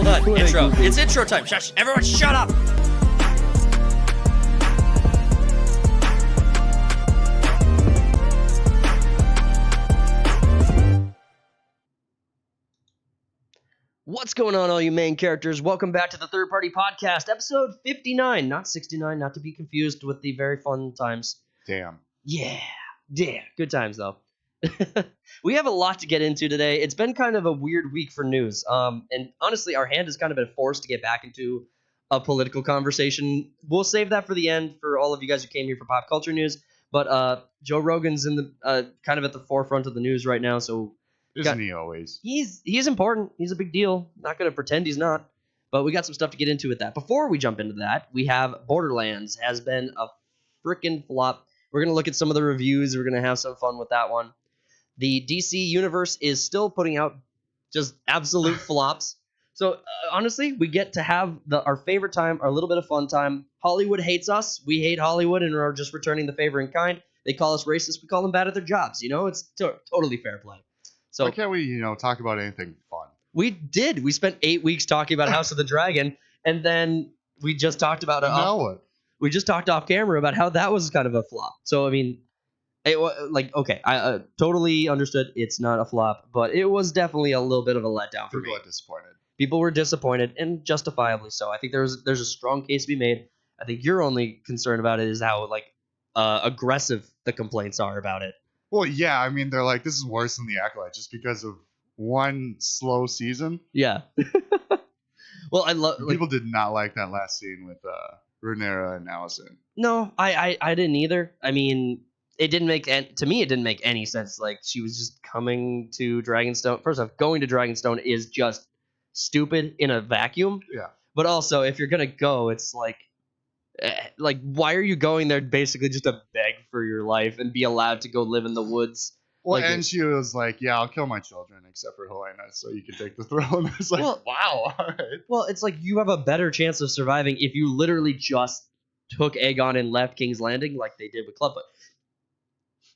But intro. It's intro time. Shush. Everyone shut up. What's going on, all you main characters? Welcome back to the Third Party Podcast, episode 59, not 69, not to be confused with the very fun times. Damn. Yeah. Good times, though. We have a lot to get into today. It's been kind of a weird week for news. And honestly, our hand has kind of been forced to get back into a political conversation. We'll save that for the end for all of you guys who came here for pop culture news. But Joe Rogan's in the kind of at the forefront of the news right now, so... Isn't he always? He's important. He's a big deal. Not going to pretend he's not. But we got some stuff to get into with that. Before we jump into that, we have Borderlands has been a freaking flop. We're going to look at some of the reviews. We're going to have some fun with that one. The DC universe is still putting out just absolute flops. So honestly, we get to have our favorite time, our little bit of fun time. Hollywood hates us. We hate Hollywood and are just returning the favor in kind. They call us racist. We call them bad at their jobs. You know, it's totally fair play. So why can't we, talk about anything fun? We did. We spent 8 weeks talking about House of the Dragon, and then we just talked about what? We just talked off camera about how that was kind of a flop. So I mean, okay, I totally understood it's not a flop, but it was definitely a little bit of a letdown for me. People are disappointed. People were disappointed, and justifiably so. I think there's a strong case to be made. I think your only concern about it is how aggressive the complaints are about it. Well, yeah, I mean, they're like, this is worse than The Acolyte just because of one slow season. Yeah. Well, I love... People did not like that last scene with Rhaenyra and Alicent. No, I didn't either. I mean, it didn't make... To me, it didn't make any sense. Like, she was just coming to Dragonstone. First off, going to Dragonstone is just stupid in a vacuum. Yeah. But also, if you're going to go, it's like, why are you going there basically just to beg for your life and be allowed to go live in the woods? Well, and she was like, yeah, I'll kill my children except for Helena so you can take the throne. It's like, wow, all right. Well, it's like you have a better chance of surviving if you literally just took Aegon and left King's Landing like they did with Clubfoot.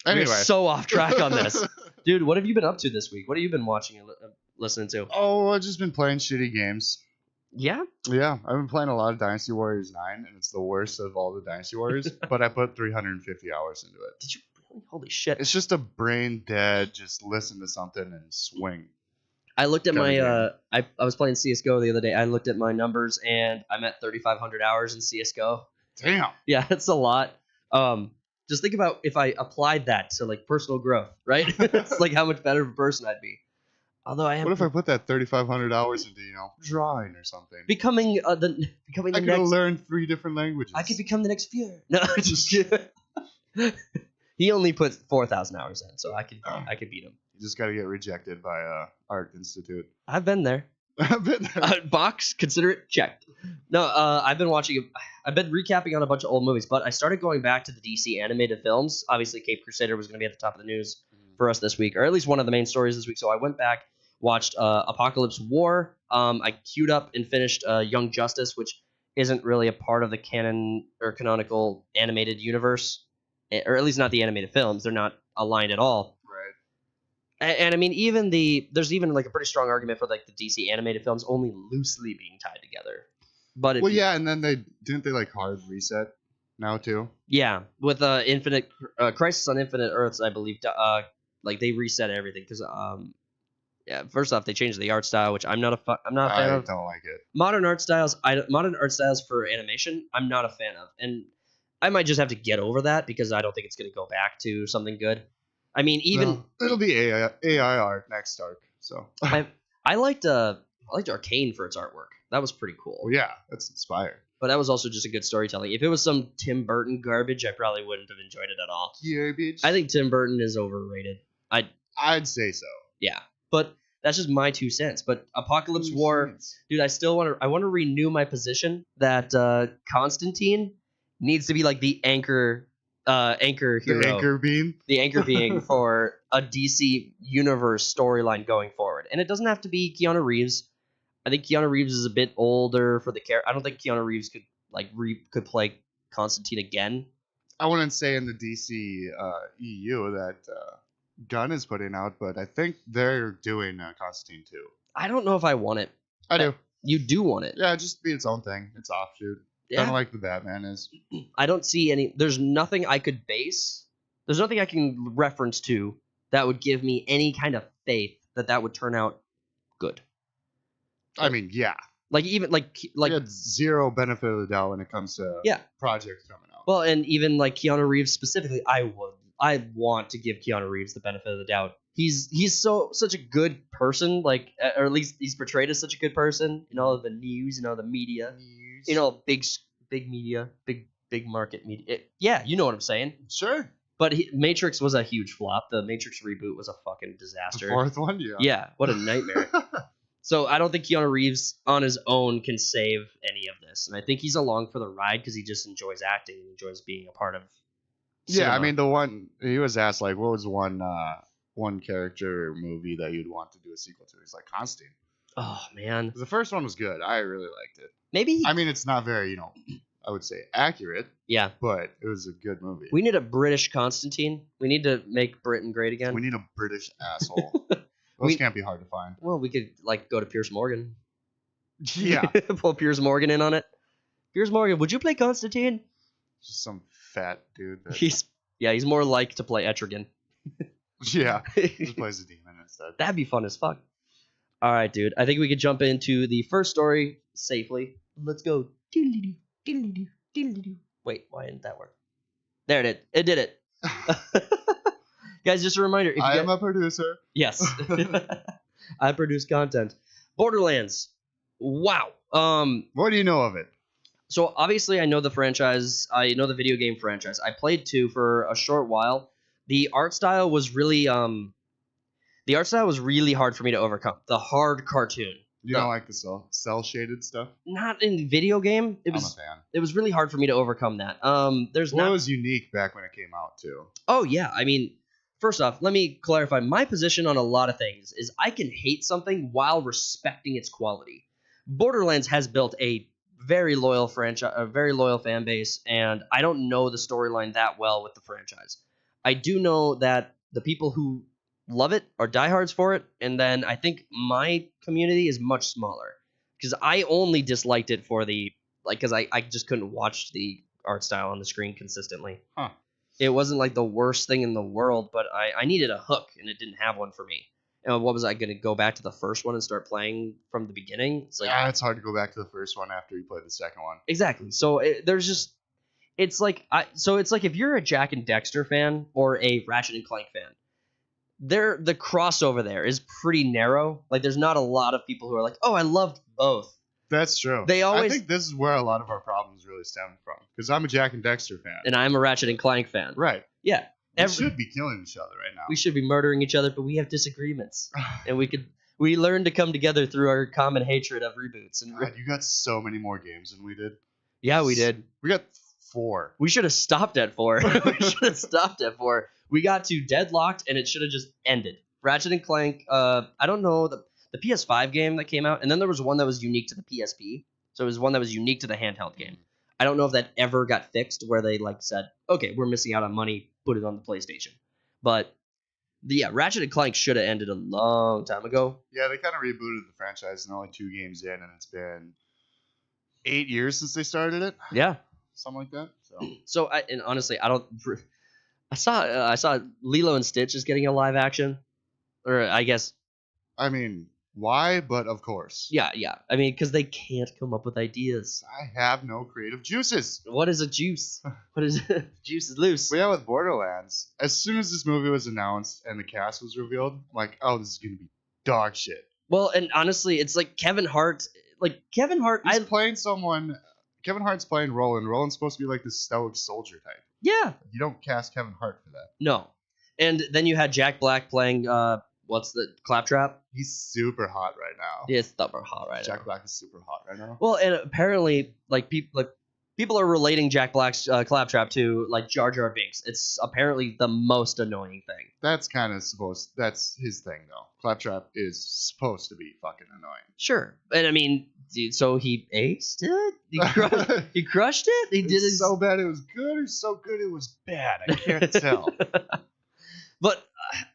Anyway. We're so off track on this. Dude, what have you been up to this week? What have you been watching and listening to? Oh, I've just been playing shitty games. Yeah? Yeah, I've been playing a lot of Dynasty Warriors 9, and it's the worst of all the Dynasty Warriors, but I put 350 hours into it. Did you really? Holy shit. It's just a brain dead, just listen to something and swing. I looked at my, I was playing CSGO the other day. I looked at my numbers, and I'm at 3,500 hours in CSGO. Damn. Yeah, that's a lot. Just think about if I applied that to, personal growth, right? It's like how much better of a person I'd be. Although I am. What if I put that 3,500 hours into, drawing or something? Becoming the I could learn 3 different languages. I could become the next Fuhrer. No, just he only put 4,000 hours in, so I could beat him. You just got to get rejected by Art Institute. I've been there. I've been there. Box, consider it checked. No, I've been recapping on a bunch of old movies, but I started going back to the DC animated films. Obviously, Cape Crusader was going to be at the top of the news for us this week, or at least one of the main stories this week. So I went back, watched Apocalypse War. I queued up and finished Young Justice, which isn't really a part of the canon or canonical animated universe, or at least not the animated films. They're not aligned at all. Right. And I mean, there's even a pretty strong argument for the DC animated films only loosely being tied together. But and then they hard reset now too. Yeah, with Infinite Crisis on Infinite Earths, I believe. They reset everything because first off, they changed the art style, which I'm not a fan of. I don't like it. Modern art styles for animation, I'm not a fan of, and I might just have to get over that because I don't think it's going to go back to something good. I mean, it'll be AI art next arc. So I liked Arcane for its artwork. That was pretty cool. Well, yeah, that's inspired. But that was also just a good storytelling. If it was some Tim Burton garbage, I probably wouldn't have enjoyed it at all. Garbage. I think Tim Burton is overrated. I'd say so. Yeah, but that's just my 2 cents. But Apocalypse War, dude, I want to renew my position that Constantine needs to be the anchor hero. The anchor being for a DC universe storyline going forward. And it doesn't have to be Keanu Reeves. I think Keanu Reeves is a bit older for the character. I don't think Keanu Reeves could play Constantine again. I wouldn't say in the DC EU that Gunn is putting out, but I think they're doing Constantine too. I don't know if I want it. I do. You do want it. Yeah, just be its own thing. It's offshoot. Yeah. Kind of like the Batman is. I don't see any. There's nothing I could base. There's nothing I can reference to that would give me any kind of faith that would turn out good. I mean, yeah. Like even like We had zero benefit of the doubt when it comes to projects coming out. Well, and even like Keanu Reeves specifically, I want to give Keanu Reeves the benefit of the doubt. He's such a good person, like, or at least he's portrayed as such a good person. You know, the news, you know, the media, you know, big media, big market media. Yeah, you know what I'm saying. Sure. But Matrix was a huge flop. The Matrix reboot was a fucking disaster. The fourth one, yeah. Yeah, what a nightmare. So I don't think Keanu Reeves on his own can save any of this, and I think he's along for the ride because he just enjoys acting and enjoys being a part of. Cinema. Yeah, I mean the one he was asked like, what was one character or movie that you'd want to do a sequel to? He's like Constantine. Oh man, the first one was good. I really liked it. Maybe I mean it's not very I would say accurate. Yeah, but it was a good movie. We need a British Constantine. We need to make Britain great again. We need a British asshole. Those can't be hard to find. Well, we could like go to Piers Morgan. Yeah. Pull Piers Morgan in on it. Piers Morgan, would you play Constantine? Just some fat dude. He's more like to play Etrigan. Yeah. Just plays a demon instead. That'd be fun as fuck. All right, dude. I think we could jump into the first story safely. Let's go. Wait, why didn't that work? There it is. It did it. Guys, just a reminder. I am a producer. Yes. I produce content. Borderlands. Wow. What do you know of it? So obviously I know the franchise. I know the video game franchise. I played 2 for a short while. The art style was really hard for me to overcome. The hard cartoon. You don't like the cell shaded stuff? Not in the video game. I'm a fan. It was really hard for me to overcome that. It was unique back when it came out too. Oh yeah, I mean, first off, let me clarify. My position on a lot of things is I can hate something while respecting its quality. Borderlands has built a very loyal franchise, a very loyal fan base, and I don't know the storyline that well with the franchise. I do know that the people who love it are diehards for it, and then I think my community is much smaller because I only disliked it for because I just couldn't watch the art style on the screen consistently. Huh. It wasn't like the worst thing in the world, but I needed a hook, and it didn't have one for me. And what was I going to go back to the first one and start playing from the beginning? It's like, it's hard to go back to the first one after you play the second one. Exactly. So it's like if you're a Jack and Dexter fan or a Ratchet and Clank fan, the crossover there is pretty narrow. Like there's not a lot of people who are like, oh, I loved both. That's true. I think this is where a lot of our problems really stem from. Because I'm a Jack and Dexter fan. And I'm a Ratchet and Clank fan. Right. Yeah. We should be killing each other right now. We should be murdering each other, but we have disagreements. And we learn to come together through our common hatred of reboots. And God, you got so many more games than we did. Yeah, we did. We got 4. We should have stopped at 4. We got to Deadlocked, and it should have just ended. Ratchet and Clank, I don't know, the PS5 game that came out, and then there was one that was unique to the PSP. So it was one that was unique to the handheld game. I don't know if that ever got fixed where they said, okay, we're missing out on money, put it on the PlayStation. But Ratchet and Clank should have ended a long time ago. Yeah, they kind of rebooted the franchise and only 2 games in, and it's been 8 years since they started it. Yeah. Something like that. So honestly, I saw Lilo and Stitch is getting a live action. Or I guess. I mean, why? But of course. Yeah. I mean, because they can't come up with ideas. I have no creative juices. What is a juice? What is it? Juice is loose. But yeah, with Borderlands, as soon as this movie was announced and the cast was revealed, I'm like, oh, this is going to be dog shit. Well, and honestly, it's like Kevin Hart. He's playing someone. Kevin Hart's playing Roland. Roland's supposed to be like this stoic soldier type. Yeah. You don't cast Kevin Hart for that. No. And then you had Jack Black playing, what's the Claptrap? He's super hot right now. He is super hot right now. Jack Black is super hot right now. Well, and apparently, people are relating Jack Black's Claptrap to Jar Jar Binks. It's apparently the most annoying thing. That's that's his thing though. Claptrap is supposed to be fucking annoying. Sure. And I mean, dude, so he aced it? He crushed it? He did it so bad it was good or so good it was bad. I can't tell. But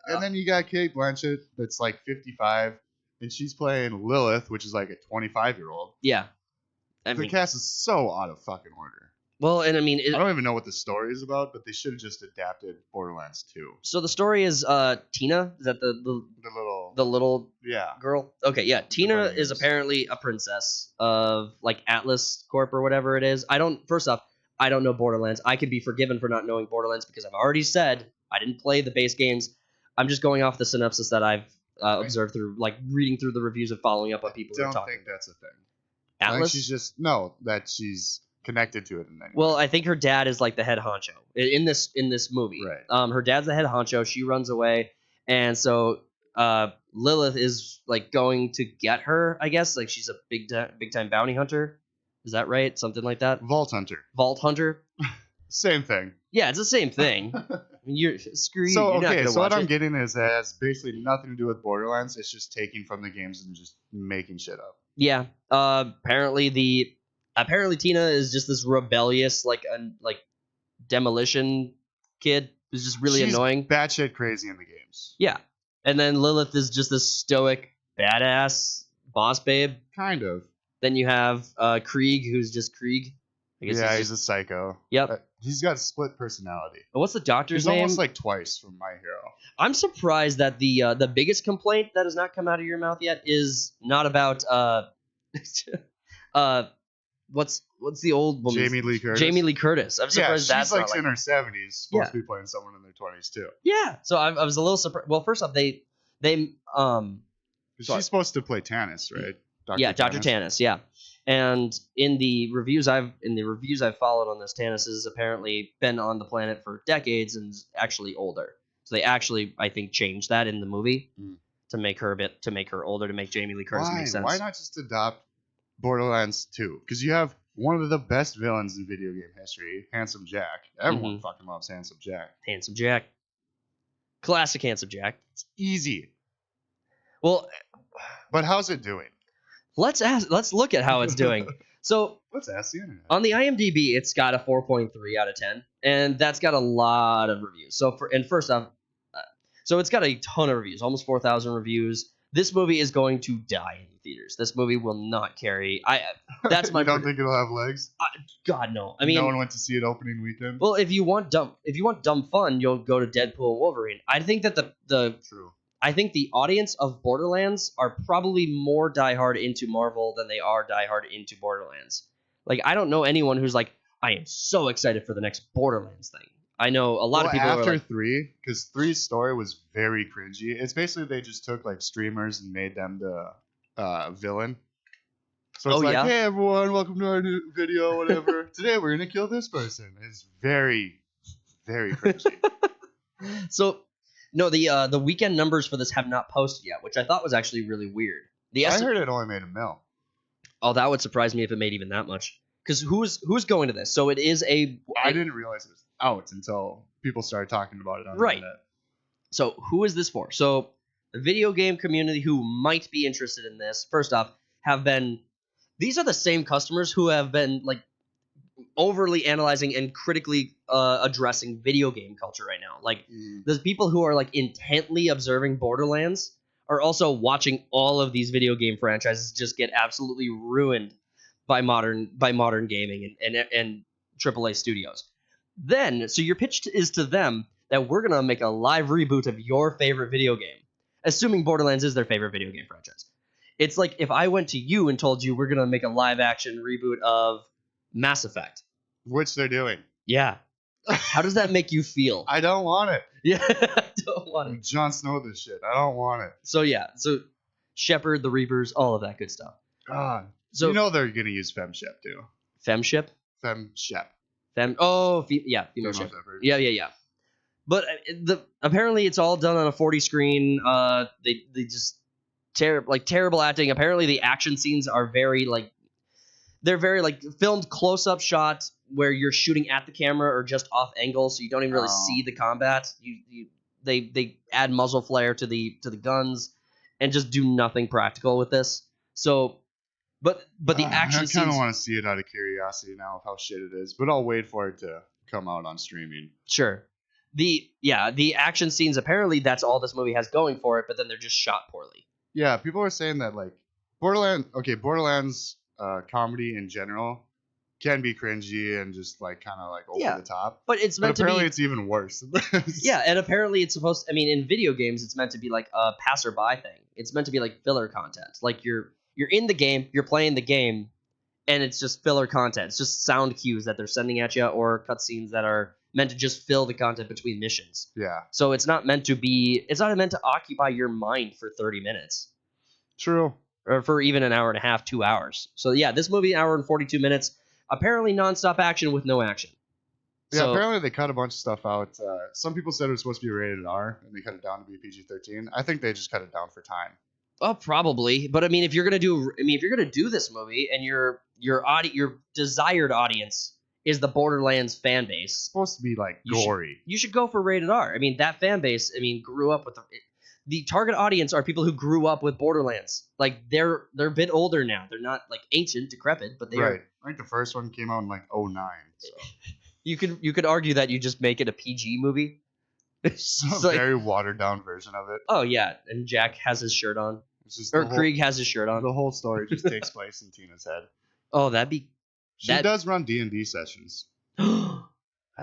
and then you got Kate Blanchett that's 55 and she's playing Lilith, which is like a 25-year-old. Yeah. I The mean, cast is so out of fucking order. well, and I mean, I don't even know what the story is about, but they should have just adapted Borderlands 2. so the story is Tina. Is that the little yeah. girl? Okay, yeah. Tina bunny is is. apparently a princess of like Atlas Corp or whatever it is. First off, I don't know Borderlands. I could be forgiven for not knowing Borderlands because I've already said I didn't play the base games. I'm just going off the synopsis that I've observed through like reading through the reviews and following up on people who are I don't talking. think that's a thing. Atlas. I think she's just that she's connected to it in any Well, way. I think her dad is like the head honcho in this movie. Right. Her dad's the head honcho. She runs away, and so Lilith is like going to get her. I guess like she's a big time bounty hunter. Is that right? Something like that. Vault Hunter. Vault hunter. Same thing. Yeah, it's the same thing. You're screw you. So You're not okay, gonna so what watch I'm it. getting is that it has basically nothing to do with Borderlands. It's just taking from the games and just making shit up. Yeah. Apparently Tina is just this rebellious like demolition kid who's just really She's annoying. Batshit crazy in the games. Yeah. And then Lilith is just this stoic badass boss babe. Kind of. Then you have Krieg, who's just Krieg. I guess Yeah, he's he's a psycho. Yep. He's got split personality. What's the doctor's He's name? almost like twice from My Hero. I'm surprised that the biggest complaint that has not come out of your mouth yet is not about what's the old woman? Jamie Lee Curtis. Jamie Lee Curtis. I'm Yeah, surprised she's that's like not like in her 70s, supposed to be playing someone in their 20s too. yeah. So I was a little surprised. Well, first off, they She's supposed to play Tannis, right? Dr. Tannis, yeah. And in the reviews I've followed on this, Tannis has apparently been on the planet for decades and is actually older. So they actually, I think, changed that in the movie to make her older, to make Jamie Lee Curtis make sense. Why not just adopt Borderlands 2? Because you have one of the best villains in video game history, Handsome Jack. Everyone fucking loves Handsome Jack. Handsome Jack. Classic Handsome Jack. It's easy. Well, but how's it doing? Let's look at how it's doing. So let's ask the internet. On the IMDb, it's got a 4.3 out of 10, and that's got a lot of reviews. So first off, so it's got a ton of reviews, almost 4,000 reviews. This movie is going to die in theaters. This movie will not carry. That's my. You don't think it'll have legs? God no. I mean, no one went to see it opening weekend. Well, if you want dumb fun, you'll go to Deadpool and Wolverine. I think that True. I think the audience of Borderlands are probably more diehard into Marvel than they are diehard into Borderlands. Like, I don't know anyone who's like, I am so excited for the next Borderlands thing. I know a lot of people after are like, 3, because 3's story was very cringy. It's basically they just took like streamers and made them the villain. So it's hey everyone, welcome to our new video, whatever. Today we're gonna kill this person. It's very, very cringy. So. No, the weekend numbers for this have not posted yet, which I thought was actually really weird. I heard it only made $1 million. Oh, that would surprise me if it made even that much. Because who's going to this? So it is I didn't realize it was out until people started talking about it on the internet. So who is this for? So the video game community who might be interested in this, first off, these are the same customers who have been like overly analyzing and critically addressing video game culture right now. Like the people who are like intently observing Borderlands are also watching all of these video game franchises just get absolutely ruined by modern gaming and AAA studios. Then, so your pitch is to them that we're gonna make a live reboot of your favorite video game, assuming Borderlands is their favorite video game franchise. It's like if I went to you and told you we're gonna make a live action reboot of Mass Effect. Which they're doing. Yeah. How does that make you feel? I don't want it. Yeah, I don't want it. Jon Snow this shit. I don't want it. So yeah, so Shepard, the Reapers, all of that good stuff. God. So you know they're gonna use FemShep too. FemShep? FemShep. Female Shepard. Yeah. But apparently it's all done on a 40 screen. They just terrible acting. Apparently the action scenes are very filmed close-up shots where you're shooting at the camera or just off angle, so you don't even really see the combat. They add muzzle flare to the guns and just do nothing practical with this. So, but the action scenes. I kind of want to see it out of curiosity now of how shit it is, but I'll wait for it to come out on streaming. Sure. The action scenes, apparently that's all this movie has going for it, but then they're just shot poorly. Yeah, people are saying that like Borderlands comedy in general can be cringy and just like kind of like over the top. But it's meant to be. Apparently, it's even worse than this. Yeah, and apparently it's supposed to, I mean, in video games, it's meant to be like a passerby thing. It's meant to be like filler content. Like you're in the game, you're playing the game, and it's just filler content. It's just sound cues that they're sending at you or cutscenes that are meant to just fill the content between missions. Yeah. So it's not meant to occupy your mind for 30 minutes. True. Or for even an hour and a half, 2 hours. So yeah, this movie, hour and 42 minutes, apparently nonstop action with no action. Yeah, So, apparently they cut a bunch of stuff out. Some people said it was supposed to be rated R, and they cut it down to be PG-13. I think they just cut it down for time. oh, probably. But I mean, if you're gonna do this movie, and your desired audience is the Borderlands fan base, It's supposed to be like gory. You should go for rated R. I mean, that fan base, grew up with the target audience are people who grew up with Borderlands. Like they're a bit older now. They're not like ancient, decrepit, but they are. I think the first one came out in like 2009. So. You could argue that you just make it a PG movie. It's a very watered down version of it. Oh yeah, and Jack has his shirt on, or Krieg has his shirt on. The whole story just takes place in Tina's head. Oh, that'd be. She does run D&D sessions. I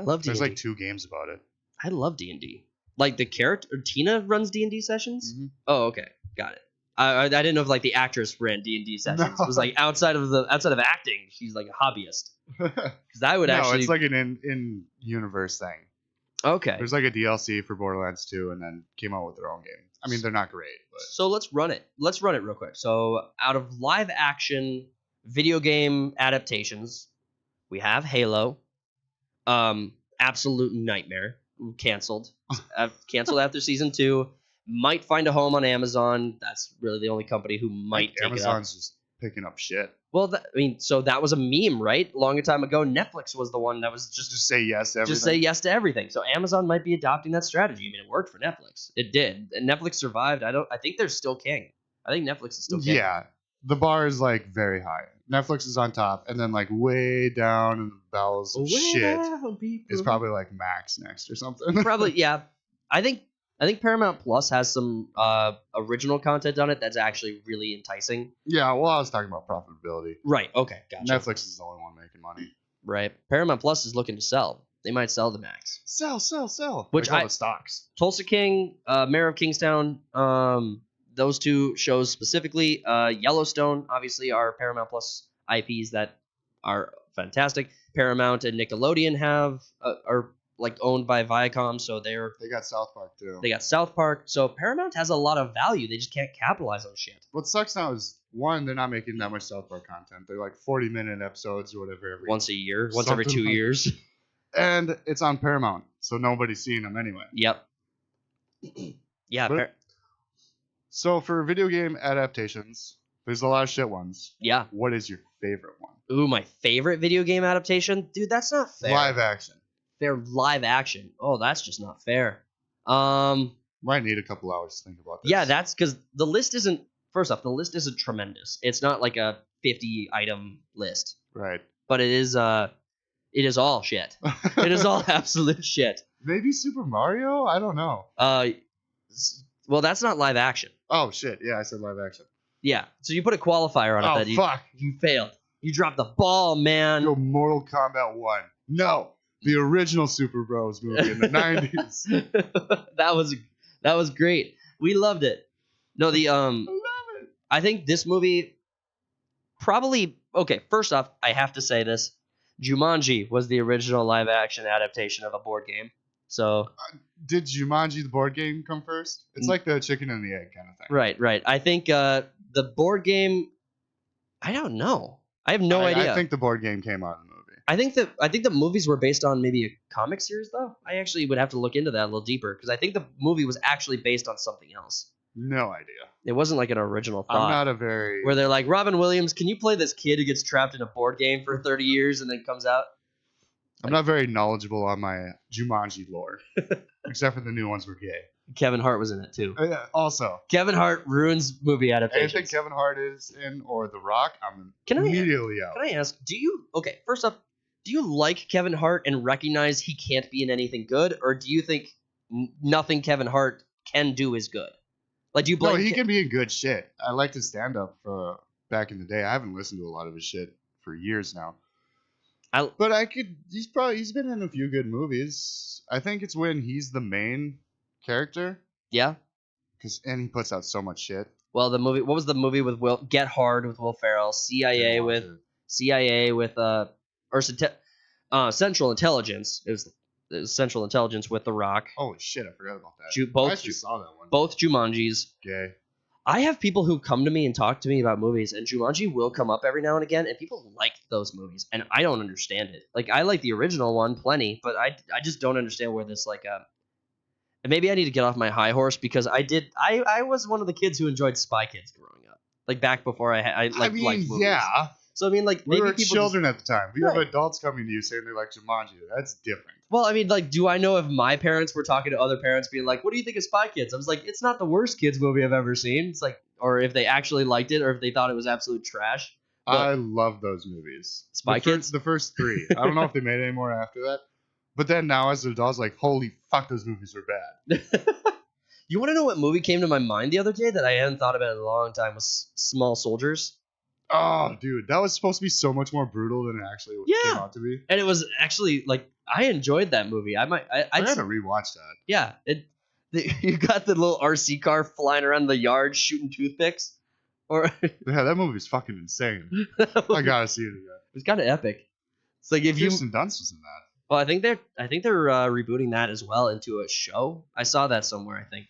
love D&D. There's like 2 games about it. I love D&D. Like the character Tina runs D&D sessions. Mm-hmm. Oh, okay, got it. I didn't know if like the actress ran D&D sessions. No. It was like outside of acting, she's like a hobbyist. Because I would actually. No, it's like an in-universe thing. Okay. There's like a DLC for Borderlands 2, and then came out with their own game. I mean, they're not great, but. So let's run it. Let's run it real quick. So out of live action video game adaptations, we have Halo. Absolute nightmare. Canceled. Canceled after season 2. Might find a home on Amazon. That's really the only company who might take Amazon's it up. Just picking up shit. Well, so that was a meme, right? Long time ago, Netflix was the one that was just say yes to everything. Just say yes to everything. So Amazon might be adopting that strategy. I mean, it worked for Netflix. It did, and Netflix survived. I think they're still king. I think Netflix is still king. Yeah, the bar is like very high. Netflix is on top, and then like way down in the bowels of shit is probably like Max next or something. Probably, yeah. I think Paramount Plus has some original content on it that's actually really enticing. Yeah, well, I was talking about profitability. Right. Okay. Gotcha. Netflix is the only one making money. Right. Paramount Plus is looking to sell. They might sell the Max. Sell. Which the stocks. Tulsa King, Mayor of Kingstown. Those 2 shows specifically. Yellowstone, obviously, are Paramount Plus IPs that are fantastic. Paramount and Nickelodeon are like owned by Viacom, so they got South Park too. They got South Park, so Paramount has a lot of value. They just can't capitalize on shit. What sucks now is one, they're not making that much South Park content. They're like 40-minute episodes or whatever once a year, once every 2 years. And it's on Paramount, so nobody's seeing them anyway. Yep. Yeah. So for video game adaptations, there's a lot of shit ones. Yeah. What is your favorite one? Ooh, my favorite video game adaptation? Dude, that's not fair. Live action. They're live action. Oh, that's just not fair. Might need a couple hours to think about this. Yeah, that's because the list isn't. First off, the list isn't tremendous. It's not like a 50-item list. Right. But it is all shit. It is all absolute shit. Maybe Super Mario? I don't know. Well, that's not live action. Oh shit! Yeah, I said live action. Yeah. So you put a qualifier on it. Fuck! You failed. You dropped the ball, man. Yo, Mortal Kombat 1. No. The original Super Bros movie in the 90s. That was great. We loved it. No, I love it. I think this movie probably okay, first off, I have to say this. Jumanji was the original live action adaptation of a board game. So did Jumanji the board game come first? It's like the chicken and the egg kind of thing. Right. I think the board game I don't know. I have no idea. I think the board game came out in the movie. I think the movies were based on maybe a comic series though. I actually would have to look into that a little deeper because I think the movie was actually based on something else. No idea. It wasn't like an original thought. I'm not a very where they're like, Robin Williams, can you play this kid who gets trapped in a board game for 30 years and then comes out? I'm not very knowledgeable on my Jumanji lore, except for the new ones were gay. Kevin Hart was in it too. Yeah, also, Kevin Hart ruins movie adaptations. Anything Kevin Hart is in or The Rock, I'm immediately out. Can I ask, first off, do you like Kevin Hart and recognize he can't be in anything good, or do you think nothing Kevin Hart can do is good? Like, do you blame? No, he can be in good shit. I liked his stand up back in the day. I haven't listened to a lot of his shit for years now. But I could. He's been in a few good movies. I think it's when he's the main character. Yeah. And he puts out so much shit. Well, the movie. What was the movie with Will? Get Hard with Will Ferrell. CIA with Central Intelligence. It was Central Intelligence with The Rock. Holy shit! I forgot about that. Both I actually saw that one. Both Jumanjis. Gay. I have people who come to me and talk to me about movies, and Jumanji will come up every now and again, and people like those movies, and I don't understand it. Like, I like the original one plenty, but I just don't understand where this, like, and maybe I need to get off my high horse, because I was one of the kids who enjoyed Spy Kids growing up. Like, back before I liked movies. Yeah. So, I mean, like, we maybe were children at the time. We have adults coming to you saying they like Jumanji. That's different. Well, I mean, like, do I know if my parents were talking to other parents being like, what do you think of Spy Kids? I was like, it's not the worst kids movie I've ever seen. It's like, or if they actually liked it, or if they thought it was absolute trash. But I love those movies. Spy Kids? The first three. I don't know if they made any more after that. But then now as an adult, I was like, holy fuck, those movies are bad. You want to know what movie came to my mind the other day that I hadn't thought about in a long time? Was Small Soldiers. Oh, dude, that was supposed to be so much more brutal than it actually came out to be. And it was actually, like, I enjoyed that movie. I gotta rewatch that. Yeah, you got the little RC car flying around the yard shooting toothpicks. Or yeah, that movie's fucking insane. I gotta see it again. It was kind of epic. It's like if Kirsten Dunst was in that. Well, I think they're rebooting that as well into a show. I saw that somewhere. I think.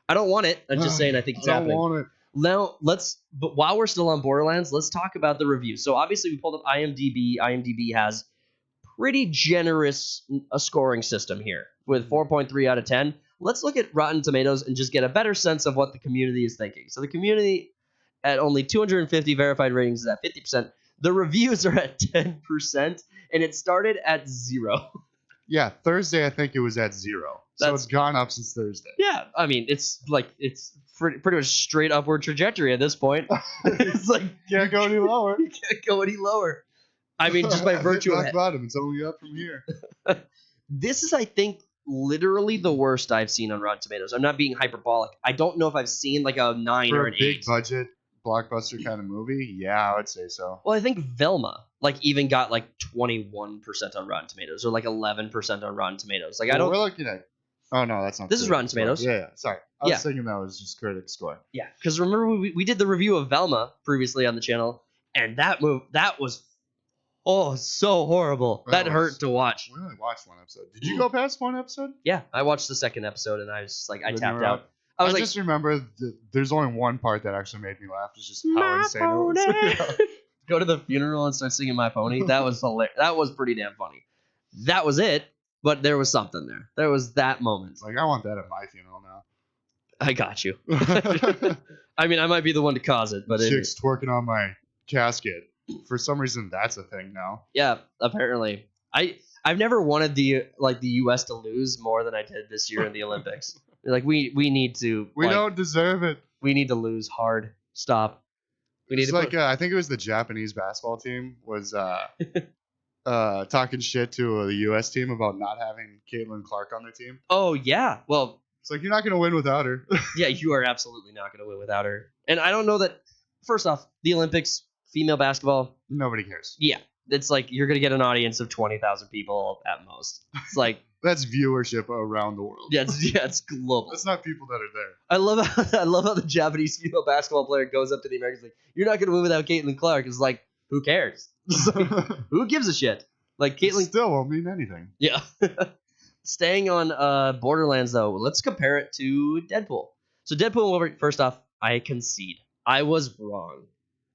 I don't want it. I'm just saying. I think it's happening. I don't want it. Now but while we're still on Borderlands, let's talk about the review. So obviously we pulled up IMDb. IMDb has pretty generous a scoring system here with 4.3 out of 10. Let's look at Rotten Tomatoes and just get a better sense of what the community is thinking. So the community at only 250 verified ratings is at 50%. The reviews are at 10%, and it started at 0. Yeah, Thursday I think it was at 0. So it's gone up since Thursday. Yeah, I mean, it's pretty much straight upward trajectory at this point. It's like can't go any lower. You can't go any lower. I mean, just by virtue of bottom, it's only up from here. This is, I think, literally the worst I've seen on Rotten Tomatoes. I'm not being hyperbolic. I don't know if I've seen like a 9 or an 8. For a big budget blockbuster kind of movie, yeah, I would say so. Well, I think Velma even got like 21% on Rotten Tomatoes or like 11% on Rotten Tomatoes. Like, we're looking at. Oh no, that's not. This is Rotten Tomatoes. Yeah, sorry. I was thinking that was just critic score. Yeah, because remember we did the review of Velma previously on the channel, and that was so horrible. That hurt to watch. We only watched one episode. Did you go past one episode? Yeah, I watched the second episode and I was just like, I tapped out. I just remember there's only one part that actually made me laugh. It's just how insane it was. Go to the funeral and start singing My Pony. That was hilarious. That was pretty damn funny. That was it, but there was something there. There was that moment. Like, I want that at my funeral now. I got you. I mean, I might be the one to cause it, but chicks twerking on my casket. For some reason, that's a thing now. Yeah, apparently. I've never wanted the U.S. to lose more than I did this year in the Olympics. Like, we need to. We don't deserve it. We need to lose hard. Stop. We need to. I think it was the Japanese basketball team was talking shit to the U.S. team about not having Caitlin Clark on their team. Oh yeah. Well, it's like, you're not going to win without her. Yeah, you are absolutely not going to win without her. And I don't know that. First off, the Olympics, female basketball. Nobody cares. Yeah. It's like you're going to get an audience of 20,000 people at most. It's like that's viewership around the world. Yeah, it's global. That's not people that are there. I love how the Japanese female basketball player goes up to the Americans like, "You're not going to win without Caitlin Clark." It's like, who cares? Like, who gives a shit? Like, Caitlin still won't mean anything. Yeah. Staying on Borderlands though, let's compare it to Deadpool. So Deadpool and Wolverine. First off, I concede. I was wrong.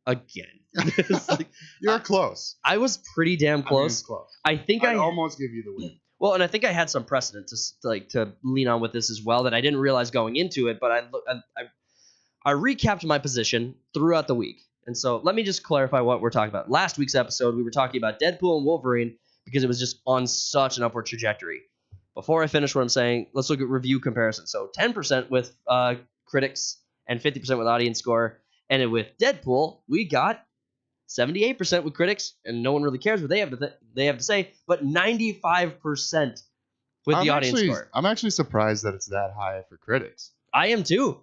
Again. Like, you're close. I was pretty damn close. I think I'd almost give you the win. Well, and I think I had some precedent to lean on with this as well that I didn't realize going into it, but I recapped my position throughout the week. And so let me just clarify what we're talking about. Last week's episode, we were talking about Deadpool and Wolverine because it was just on such an upward trajectory. Before I finish what I'm saying, let's look at review comparison. So 10% with critics and 50% with audience score. And with Deadpool, we got 78% with critics, and no one really cares what they have to say, but 95% with the audience score. I'm actually surprised that it's that high for critics. I am too.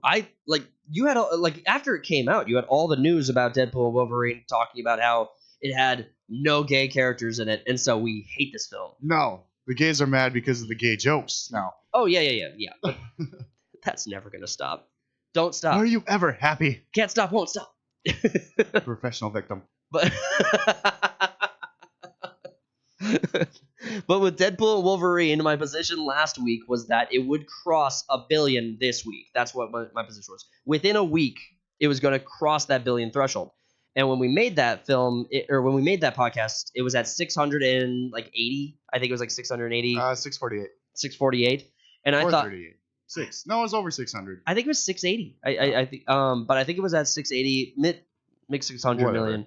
You had after it came out, you had all the news about Deadpool and Wolverine talking about how it had no gay characters in it, and so we hate this film. No, the gays are mad because of the gay jokes now. Oh yeah. But that's never gonna stop. Don't stop. Are you ever happy? Can't stop, won't stop. Professional victim. But but with Deadpool and Wolverine, my position last week was that it would cross 1 billion this week. That's what my position was. Within a week, it was going to cross that billion threshold. And when we made that film, when we made that podcast, it was at 680. I think it was like 680. 648. 648. And I thought 38. No, it was over 600. I think it was 680. I think, but I think it was at 680, mid 600 million.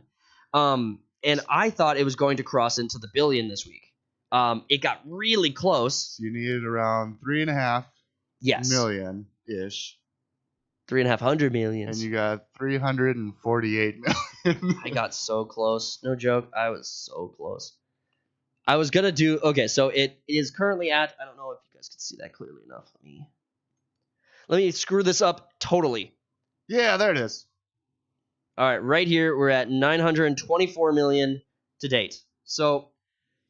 And I thought it was going to cross into the billion this week. It got really close. So you needed around 3.5 million ish. 3.5 million. And you got 348 million. I got so close. No joke. I was so close. I was gonna do okay. So it is currently at. I don't know if you guys can see that clearly enough. Let me screw this up totally. Yeah, there it is. All right, right here we're at 924 million to date. So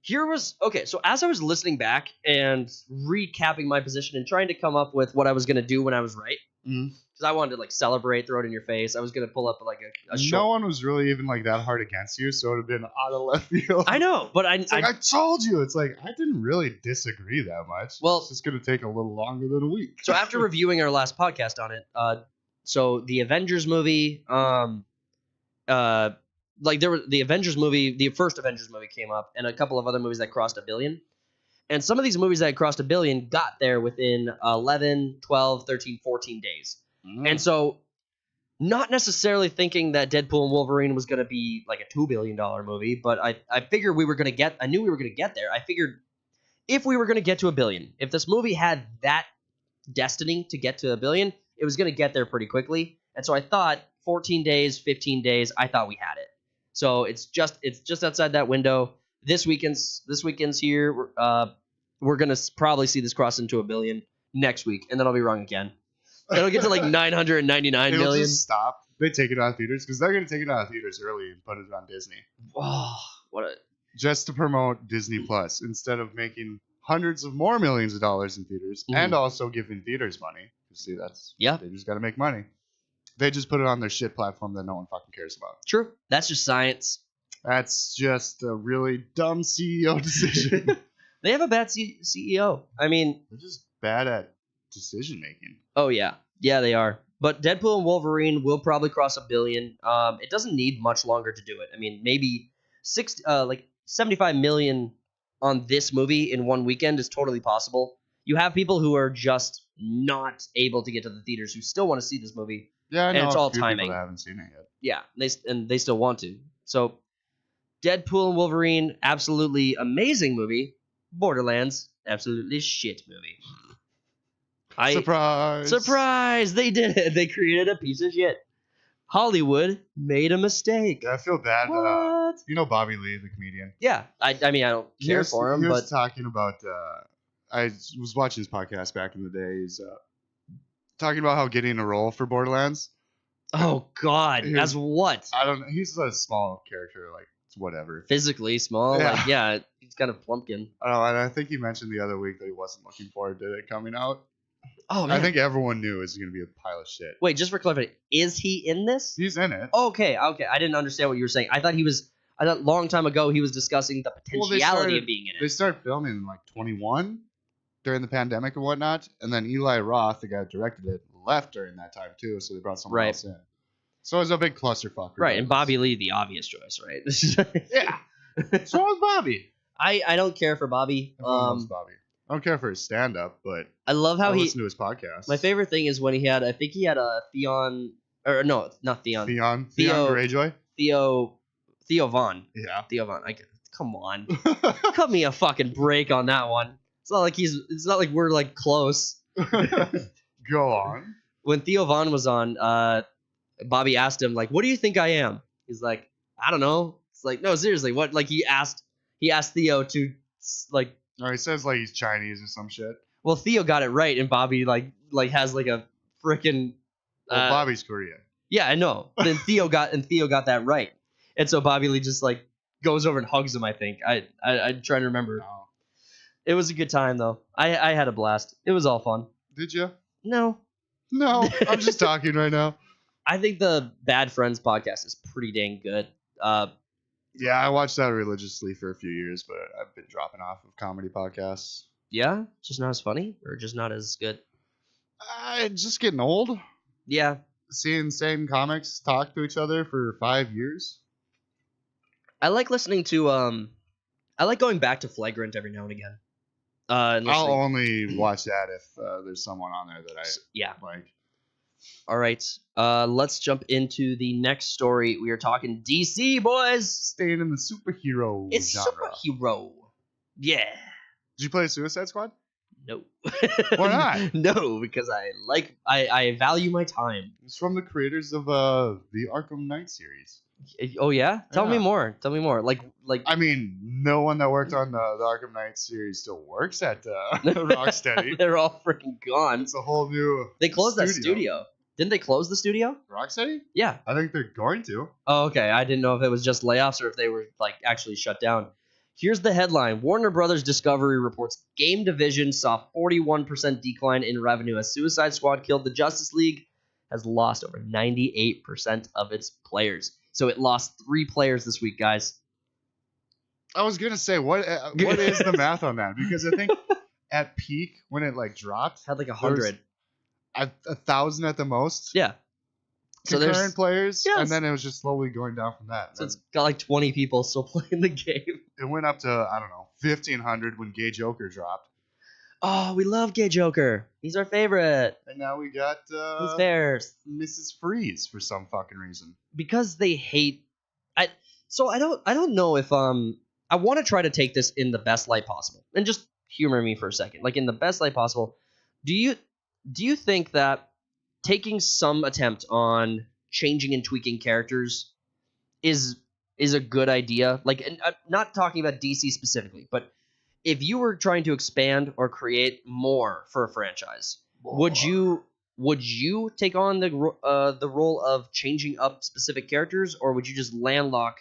here was okay. So as I was listening back and recapping my position and trying to come up with what I was gonna do when I was right, because I wanted to like celebrate, throw it in your face. I was gonna pull up like a short. No one was really even like that hard against you, so it would have been out of left field. I know, but I told you. It's like I didn't really disagree that much. Well, it's just gonna take a little longer than a week. So after reviewing our last podcast on it, so the Avengers movie, there was the Avengers movie, the first Avengers movie came up, and a couple of other movies that crossed 1 billion. And some of these movies that crossed 1 billion got there within 11, 12, 13, 14 days. And so not necessarily thinking that Deadpool and Wolverine was going to be like a $2 billion movie, but I figured I knew we were going to get there. I figured if we were going to get to 1 billion, if this movie had that destiny to get to 1 billion, it was going to get there pretty quickly. And so I thought 14 days, 15 days, I thought we had it. So it's just outside that window. This weekend's here. We're gonna probably see this cross into 1 billion next week, and then I'll be wrong again. It'll get to like 999 It'll million. Just stop. They take it out of theaters because they're gonna take it out of theaters early and put it on Disney. Wow, just to promote Disney Plus instead of making hundreds of more millions of dollars in theaters and also giving theaters money. You see, they just got to make money. They just put it on their shit platform that no one fucking cares about. True. That's just science. That's just a really dumb CEO decision. They have a bad CEO. I mean, they're just bad at decision making. Oh yeah, they are. But Deadpool and Wolverine will probably cross 1 billion. It doesn't need much longer to do it. I mean, maybe 75 million on this movie in one weekend is totally possible. You have people who are just not able to get to the theaters who still want to see this movie. Yeah, I know. And it's all few timing. People that haven't seen it yet. Yeah, they still want to. So, Deadpool and Wolverine, absolutely amazing movie. Borderlands, absolutely shit movie. Surprise! They did it. They created a piece of shit. Hollywood made a mistake. Yeah, I feel bad. What? You know Bobby Lee, the comedian? Yeah, I mean, I don't care for him, he was but talking about. I was watching his podcast back in the day. He's talking about how getting a role for Borderlands. Oh God, as what? I don't know. He's a small character, like whatever. Physically small, he's kind of plumpkin. Oh, and I think he mentioned the other week that he wasn't looking forward to it coming out. Oh man, I think everyone knew it was going to be a pile of shit. Wait, just for clarification, is he in this? He's in it. Okay. I didn't understand what you were saying. I thought a long time ago he was discussing the potentiality of being in it. They started filming in like 21 during the pandemic and whatnot, and then Eli Roth, the guy who directed it, left during that time too, so they brought someone else in. So it was a big clusterfuck. Right, and Bobby Lee, the obvious choice, right? Yeah. So was Bobby. I don't care for Bobby. Loves Bobby. I don't care for his stand-up, but I love how listen to his podcast. My favorite thing is when he had a Theon, or no, not Theon. Theon Greyjoy. Theo Vaughn. Yeah. Theo Vaughn. Come on, cut me a fucking break on that one. It's not like we're like close. Go on. When Theo Vaughn was on, Bobby asked him like, "What do you think I am?" He's like, "I don't know." It's like, no, seriously, what? Like he asked Theo to like. No, he says like he's Chinese or some shit. Well, Theo got it right, and Bobby like has like a freaking. Bobby's Korean. Yeah, I know. Then Theo got that right, and so Bobby Lee just like goes over and hugs him. I think I'm trying to remember. No. It was a good time though. I had a blast. It was all fun. Did you? No, I'm just talking right now. I think the Bad Friends podcast is pretty dang good. Yeah, I watched that religiously for a few years, but I've been dropping off of comedy podcasts. Yeah, just not as funny or just not as good. Just getting old. Yeah. Seeing same comics talk to each other for 5 years. I like listening to I like going back to Flagrant every now and again. I'll only watch that if there's someone on there that I like. All right. Let's jump into the next story. We are talking DC, boys. Staying in the superhero genre. Superhero. Yeah. Did you play Suicide Squad? No. Why not? No, because I value my time. It's from the creators of the Arkham Knight series. Oh yeah? Tell me more. Like I mean, no one that worked on the Arkham Knight series still works at Rocksteady. They're all freaking gone. It's a whole new. They closed that studio. Didn't they close the studio? Rocksteady? Yeah. I think they're going to. Oh, okay. I didn't know if it was just layoffs or if they were like actually shut down. Here's the headline. Warner Brothers Discovery reports game division saw 41% decline in revenue as Suicide Squad Killed the Justice League has lost over 98% of its players. So it lost 3 players this week, guys. I was going to say, what is the math on that? Because I think at peak, when it like dropped, had like 100. 1,000 at the most. Yeah. So there's concurrent players, yes. and then it was just slowly going down from that. So it's got like 20 people still playing the game. It went up to, I don't know, 1,500 when Gay Joker dropped. Oh, we love Gay Joker. He's our favorite. And now we got Who's theirs? Mrs. Freeze for some fucking reason. Because they hate. I don't know if I want to try to take this in the best light possible and just humor me for a second. Like in the best light possible, do you think that taking some attempt on changing and tweaking characters is a good idea? Like, and I'm not talking about DC specifically, but if you were trying to expand or create more for a franchise, would you take on the role of changing up specific characters, or would you just landlock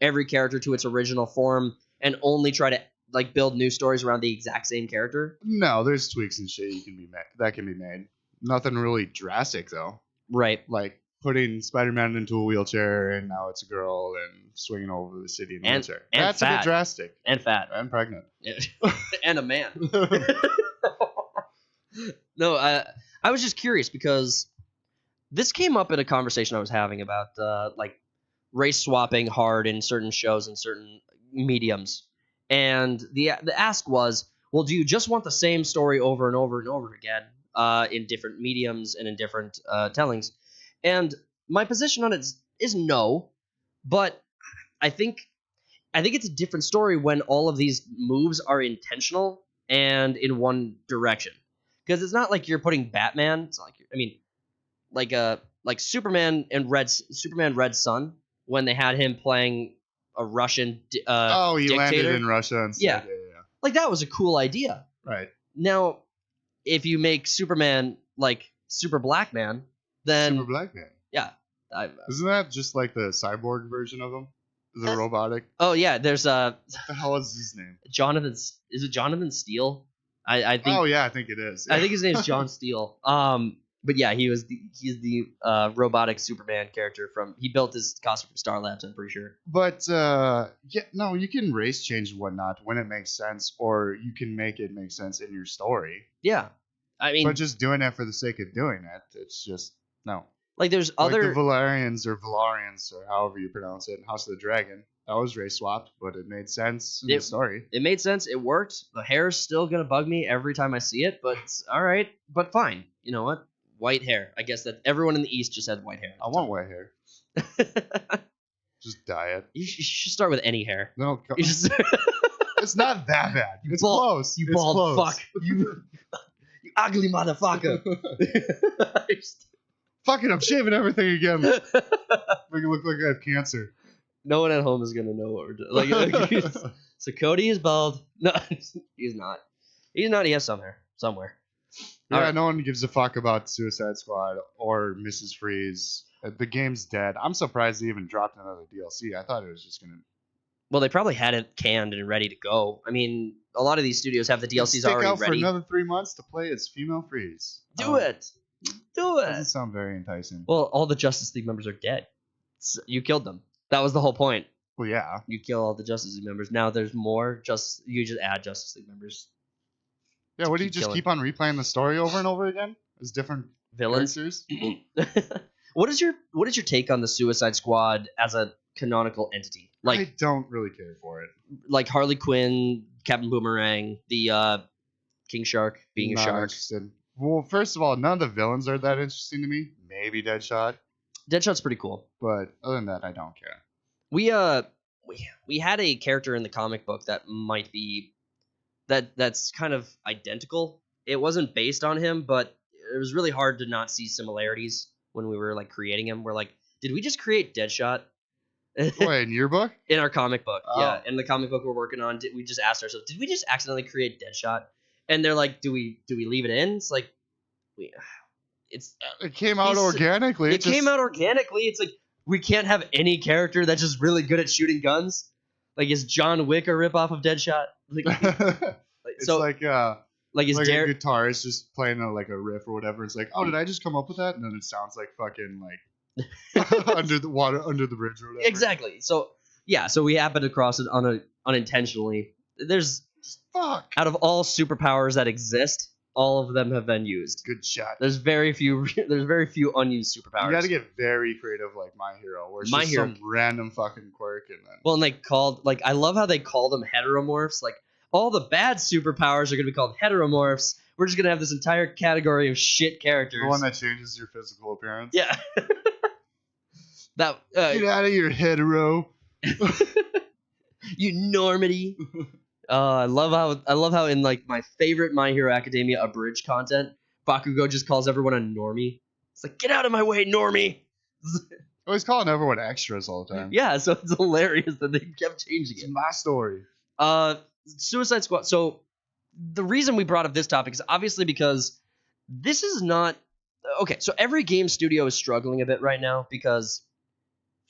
every character to its original form and only try to like build new stories around the exact same character? No, there's tweaks and shit that can be made. Nothing really drastic though. Right. Like putting Spider-Man into a wheelchair and now it's a girl and swinging over the city in a wheelchair. That's a bit drastic. And fat. And pregnant. And a man. No, I was just curious because this came up in a conversation I was having about like race swapping hard in certain shows and certain mediums. And the ask was, well, do you just want the same story over and over and over again in different mediums and in different tellings? And my position on it is no, but I think it's a different story when all of these moves are intentional and in one direction. Because it's not like you're putting Batman. It's not like like Superman Red Son, when they had him playing a Russian he dictator. Landed in Russia and stuff. Yeah. Like that was a cool idea. Right. Now, if you make Superman like Super Black Man, then Super Black Man. Yeah. Isn't that just like the cyborg version of him? The robotic? Oh yeah, there's what the hell is his name? Jonathan. Is it Jonathan Steele? I think. Oh yeah, I think it is. I think his name's John Steele. But yeah, he's the robotic Superman character he built his costume from Star Labs, I'm pretty sure. But you can race change and whatnot when it makes sense, or you can make it make sense in your story. Yeah, I mean, but just doing it for the sake of doing it, it's just no. Like there's like other the Valerians or however you pronounce it in House of the Dragon. That was race swapped, but it made sense in the story. It made sense. It worked. The hair's still gonna bug me every time I see it, but all right. But fine. You know what? White hair. I guess that everyone in the East just had white hair. I want white hair. Just dye it. You should start with any hair. No, it's not that bad. It's close. You bald fuck. You ugly motherfucker. Fuck it, I'm shaving everything again. Make it look like I have cancer. No one at home is gonna know what we're doing. Like, so Cody is bald. No, he's not. He's not. He has some hair somewhere. Yeah, Right. no one gives a fuck about Suicide Squad or Mrs. Freeze. The game's dead. I'm surprised they even dropped another DLC. I thought it was just gonna. Well, they probably had it canned and ready to go. I mean, a lot of these studios have the DLCs stick already out ready. for another 3 months to play as female Freeze. Do it. Do it. Doesn't sound very enticing. Well, all the Justice League members are dead. You killed them. That was the whole point. Well, yeah. You kill all the Justice League members. Now there's more. You just add Justice League members. Yeah, what do you just keep on replaying the story over and over again as different Villains. characters? What is your take on the Suicide Squad as a canonical entity? Like, I don't really care for it. Like Harley Quinn, Captain Boomerang, the King Shark being a Not shark. interested. Well, first of all, none of the villains are that interesting to me. Maybe Deadshot, Deadshot's pretty cool. but other than that, I don't care. We had a character in the comic book that might be that's kind of identical. It wasn't based on him, but it was really hard to not see similarities when we were like creating him. We're like, did we just create Deadshot? Wait, in your book? In our comic book, Oh. yeah. In the comic book we're working on, we just asked ourselves, did we just accidentally create Deadshot? And they're like, do we leave it in? It's like, It came out organically. It came out organically. It's like we can't have any character that's just really good at shooting guns. Like, is John Wick a ripoff of Deadshot? Like, It's so like is like Derek? a guitarist just playing like a riff or whatever. It's like, oh, did I just come up with that? And then it sounds like fucking like under the water, under the bridge or whatever. Exactly. So yeah, so we happened across it unintentionally. There's Fuck. out of all superpowers that exist, all of them have been used. Good shot. There's very few unused superpowers. You got to get very creative, like My Hero, where it's My just Hero. some random fucking quirk, and then Well, and they called, like, I love how they call them heteromorphs. Like, all the bad superpowers are going to be called heteromorphs. We're just going to have this entire category of shit characters. the one that changes your physical appearance. Yeah. That Get out of your hetero. you normity. I love how in like my favorite My Hero Academia abridged content, Bakugo just calls everyone a normie. It's like, get out of my way, normie. Oh, he's calling everyone extras all the time. Yeah, so it's hilarious that they kept changing It's it. my story. Suicide Squad. So the reason we brought up this topic is obviously because this is not okay. So every game studio is struggling a bit right now because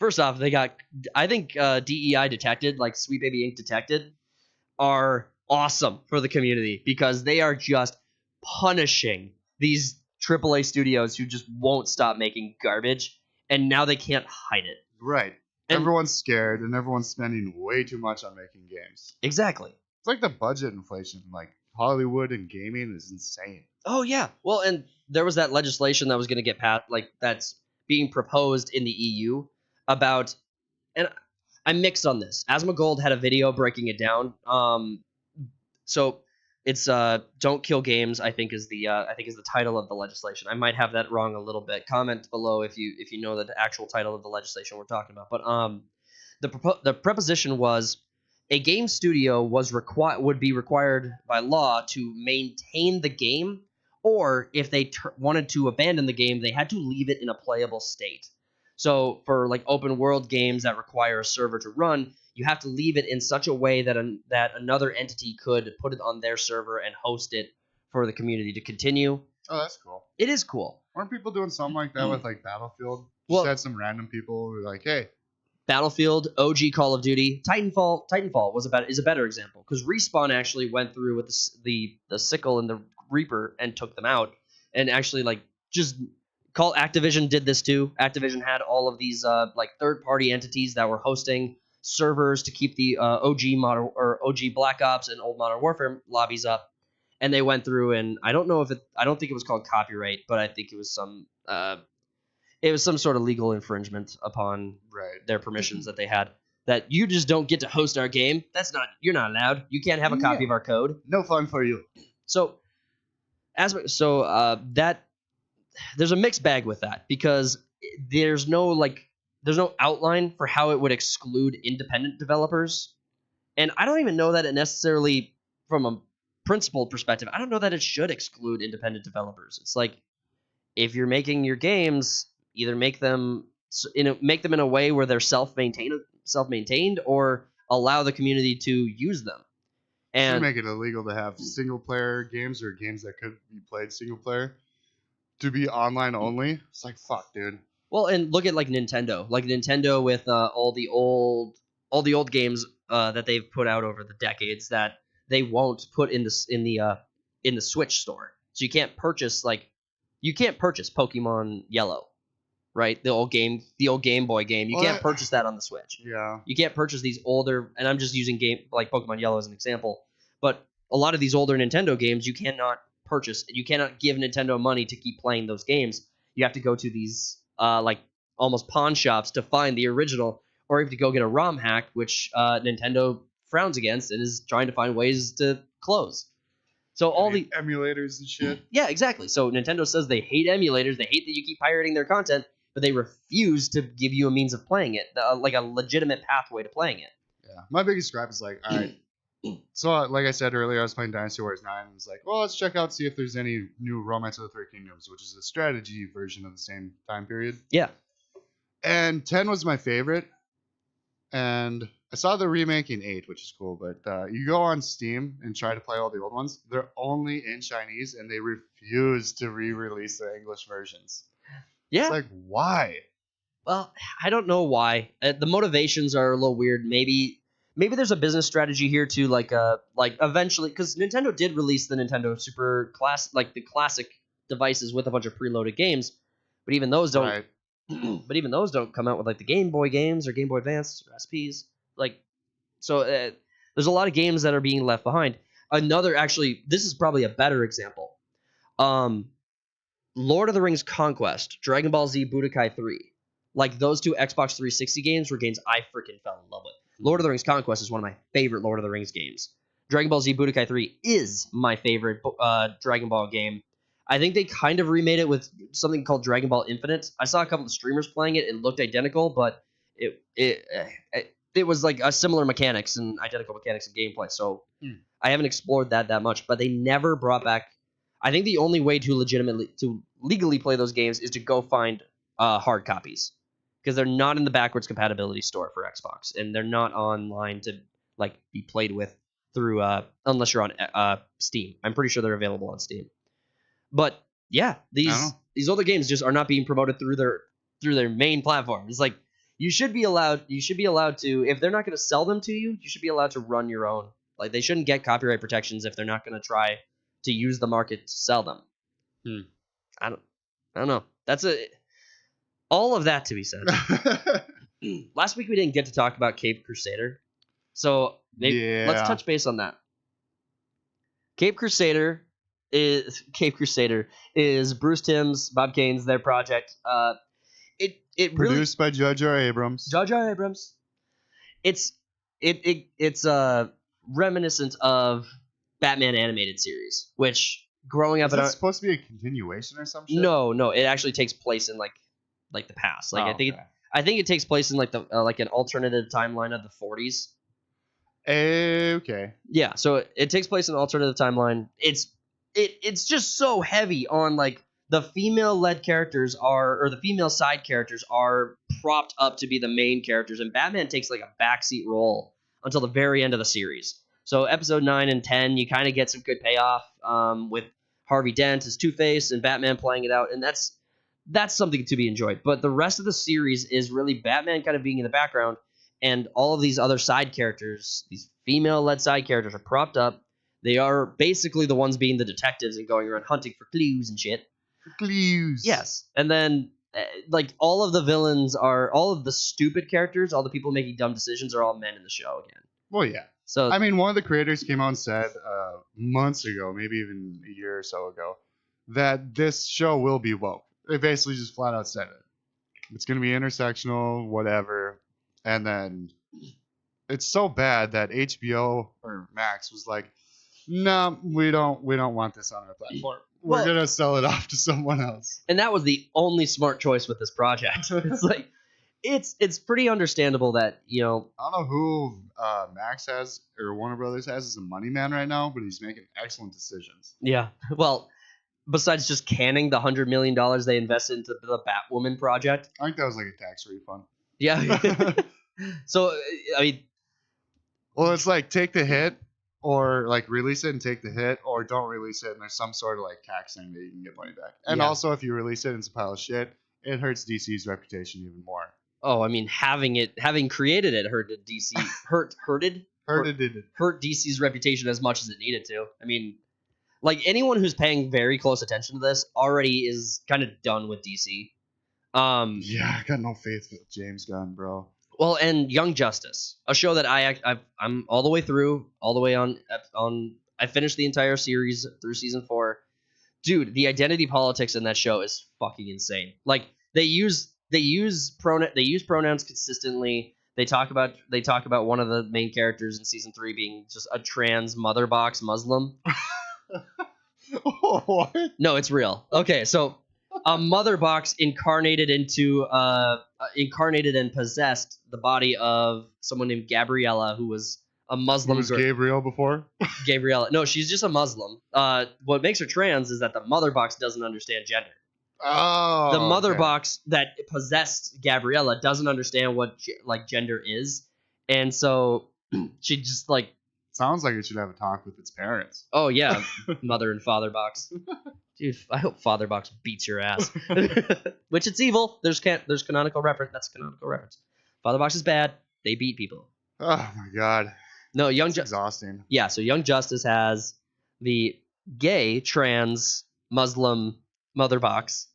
first off, they got, I think DEI Detected, like Sweet Baby Inc. Detected, are awesome for the community because they are just punishing these AAA studios who just won't stop making garbage, and now they can't hide it. Right. And- Everyone's scared, and everyone's spending way too much on making games. Exactly. It's like the budget inflation. Like Hollywood and gaming is insane. Oh yeah. Well, and there was that legislation that was going to get passed, like that's being proposed in the EU about, and I'm mixed on this. Asmongold had a video breaking it down. So it's "Don't Kill Games," I think is the title of the legislation. I might have that wrong a little bit. Comment below if you know the actual title of the legislation we're talking about. But the proposition was a game studio would be required by law to maintain the game, or if they wanted to abandon the game, they had to leave it in a playable state. So for like open world games that require a server to run, you have to leave it in such a way that that another entity could put it on their server and host it for the community to continue. Oh, that's cool. It is cool. Weren't people doing something like that with like Battlefield? Well- Just had some random people who were like, hey, Battlefield, OG Call of Duty, Titanfall is a better example because Respawn actually went through with the sickle and the Reaper and took them out, and actually like just Activision did this too. Activision had all of these like third-party entities that were hosting servers to keep the OG Black Ops and old Modern Warfare lobbies up, and they went through and I don't think it was called copyright, but I think it was some sort of legal infringement upon their permissions that they had. That you just don't get to host our game. You're not allowed. You can't have a copy of our code. no fun for you. So that there's a mixed bag with that because there's no outline for how it would exclude independent developers, and I don't even know that it necessarily, from a principled perspective, I don't know that it should exclude independent developers. It's like, if you're making your games, either make them in a way where they're self-maintained, or allow the community to use them. And make it illegal to have single player games or games that could be played single player to be online only. It's like, fuck, dude. Well, and look at like Nintendo with all the old games that they've put out over the decades that they won't put in the Switch store. So you can't purchase Pokemon Yellow, right? The old Game Boy game. You can't purchase that on the Switch. Yeah. You can't purchase these older, and I'm just using like Pokemon Yellow as an example, but a lot of these older Nintendo games you cannot purchase. You cannot give Nintendo money to keep playing those games. You have to go to these like almost pawn shops to find the original, or you have to go get a ROM hack, which Nintendo frowns against and is trying to find ways to close. So all the emulators and shit. Yeah, exactly. So Nintendo says they hate emulators. They hate that you keep pirating their content, but they refuse to give you a means of playing it, like a legitimate pathway to playing it. Yeah. My biggest gripe is like, all right. So, like I said earlier, I was playing Dynasty Warriors 9, and it's like, well, let's check out, see if there's any new Romance of the Three Kingdoms, which is a strategy version of the same time period. Yeah. And 10 was my favorite, and I saw the remake in 8, which is cool, but you go on Steam and try to play all the old ones, they're only in Chinese, and they refuse to re-release the English versions. Yeah. It's like, why? Well, I don't know why. The motivations are a little weird. Maybe there's a business strategy here too, like eventually, because Nintendo did release the Nintendo Super the classic devices with a bunch of preloaded games, but even those don't. Right. But even those don't come out with like the Game Boy games or Game Boy Advance or SPs. Like, so there's a lot of games that are being left behind. This is probably a better example. Lord of the Rings Conquest, Dragon Ball Z Budokai 3. Like, those two Xbox 360 games were games I freaking fell in love with. Lord of the Rings Conquest is one of my favorite Lord of the Rings games. Dragon Ball Z Budokai 3 is my favorite Dragon Ball game. I think they kind of remade it with something called Dragon Ball Infinite. I saw a couple of streamers playing it. It looked identical, but it was like a similar mechanics and identical mechanics and gameplay. So I haven't explored that much. But they never brought back. I think the only way to legally play those games is to go find hard copies, because they're not in the backwards compatibility store for Xbox, and they're not online to like be played with through unless you're on Steam. I'm pretty sure they're available on Steam. But yeah, these older games just are not being promoted through their main platform. It's like you should be allowed to, if they're not going to sell them to you, you should be allowed to run your own. Like, they shouldn't get copyright protections if they're not going to try to use the market to sell them. I don't know. That's all of that to be said. Last week we didn't get to talk about Cape Crusader, so let's touch base on that. Cape Crusader is Bruce Timm's, Bob Kane's, their project. It produced by Jar Jar Abrams. Jar Jar Abrams. It's reminiscent of Batman animated series, which growing up, is it supposed to be a continuation or some shit? No, it actually takes place in like the past. Like, I think it takes place in like the like an alternative timeline of the 40s. Okay. Yeah, so it takes place in an alternative timeline. It's just so heavy on like the female-led characters or the female side characters are propped up to be the main characters, and Batman takes like a backseat role until the very end of the series. So episode 9 and 10, you kind of get some good payoff with Harvey Dent as Two-Face and Batman playing it out, and that's something to be enjoyed. But the rest of the series is really Batman kind of being in the background, and all of these other side characters, these female-led side characters, are propped up. They are basically the ones being the detectives and going around hunting for clues and shit. Clues. Yes. And then, like, all of the villains all of the stupid characters, all the people making dumb decisions are all men in the show again. Well, yeah. So I mean, one of the creators came out and said months ago, maybe even a year or so ago, that this show will be woke. They basically just flat out said it. It's going to be intersectional, whatever. And then it's so bad that HBO or Max was like, no, we don't want this on our platform. We're going to sell it off to someone else. And that was the only smart choice with this project. It's like, it's pretty understandable that, I don't know who Max has or Warner Brothers has as a money man right now, but he's making excellent decisions. Yeah. Well, besides just canning the $100 million they invested into the Batwoman project. I think that was like a tax refund. Yeah. So, I mean. Well, it's like, take the hit or like release it and take the hit, or don't release it and there's some sort of like tax thing that you can get money back. And also, if you release it and it's a pile of shit, it hurts DC's reputation even more. Oh, I mean, having created it hurt DC's reputation as much as it needed to. I mean, like anyone who's paying very close attention to this already is kind of done with DC. Yeah, I got no faith with James Gunn, bro. Well, and Young Justice, a show that I'm all the way through, all the way on. I finished the entire series through season 4. Dude, the identity politics in that show is fucking insane. Like they use pronouns consistently. They talk about one of the main characters in season 3 being just a trans mother box Muslim. What? No, it's real. Okay, so a mother box incarnated and possessed the body of someone named Gabriella, who was a Muslim. Who was Gabriel before? Gabriella. No, she's just a Muslim. What makes her trans is that the mother box doesn't understand gender. Oh. The mother box that possessed Gabriella doesn't understand what gender is, and so she just like. Sounds like it should have a talk with its parents. Oh yeah, mother and father box. Dude, I hope father box beats your ass. Which it's evil. There's canonical reference. That's a canonical reference. Father box is bad. They beat people. Oh my god. No, exhausting. Yeah, so Young Justice has the gay trans Muslim mother box.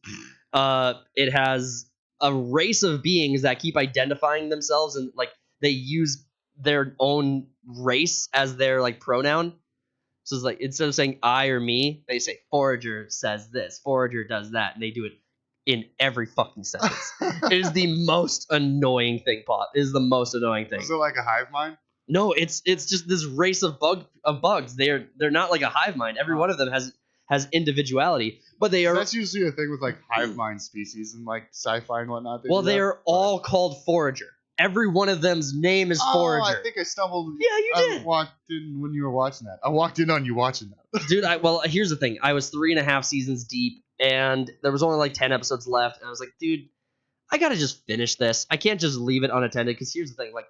It has a race of beings that keep identifying themselves and like they use their own race as their like pronoun. So it's like instead of saying I or me, they say Forager says this, Forager does that, and they do it in every fucking sentence. It is the most annoying thing. Is the most annoying thing. Is it like a hive mind? No, it's just this race of bugs. They're not like a hive mind. Every one of them has individuality, but they are. That's usually a thing with like hive mind species and like sci-fi and whatnot. They are all called Forager. Every one of them's name is Forager. I think I stumbled. Yeah, you did. I walked in when you were watching that. I walked in on you watching that. Dude, here's the thing. I was 3.5 seasons deep, and there was only like 10 episodes left, and I was like, dude, I gotta just finish this. I can't just leave it unattended, because here's the thing. Like,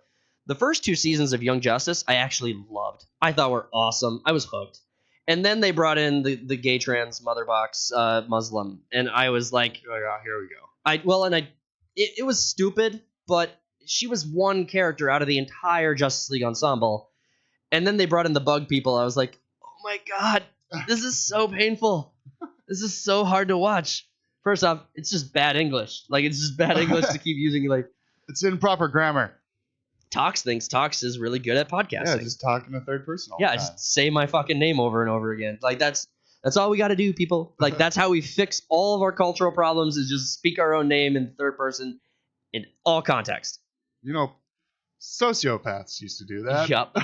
the first 2 seasons of Young Justice, I actually loved. I thought were awesome. I was hooked. And then they brought in the gay trans mother box Muslim, and I was like, oh, here we go. It was stupid, but she was one character out of the entire Justice League ensemble. And then they brought in the bug people. I was like, oh my god, this is so painful. This is so hard to watch. First off, it's just bad English. Like, it's just bad English to keep using, like... It's improper grammar. Tox thinks Tox is really good at podcasting. Yeah, just talk in the third person all the time. Just say my fucking name over and over again. Like, that's all we got to do, people. Like, that's how we fix all of our cultural problems, is just speak our own name in third person in all context. You know, sociopaths used to do that. Yup.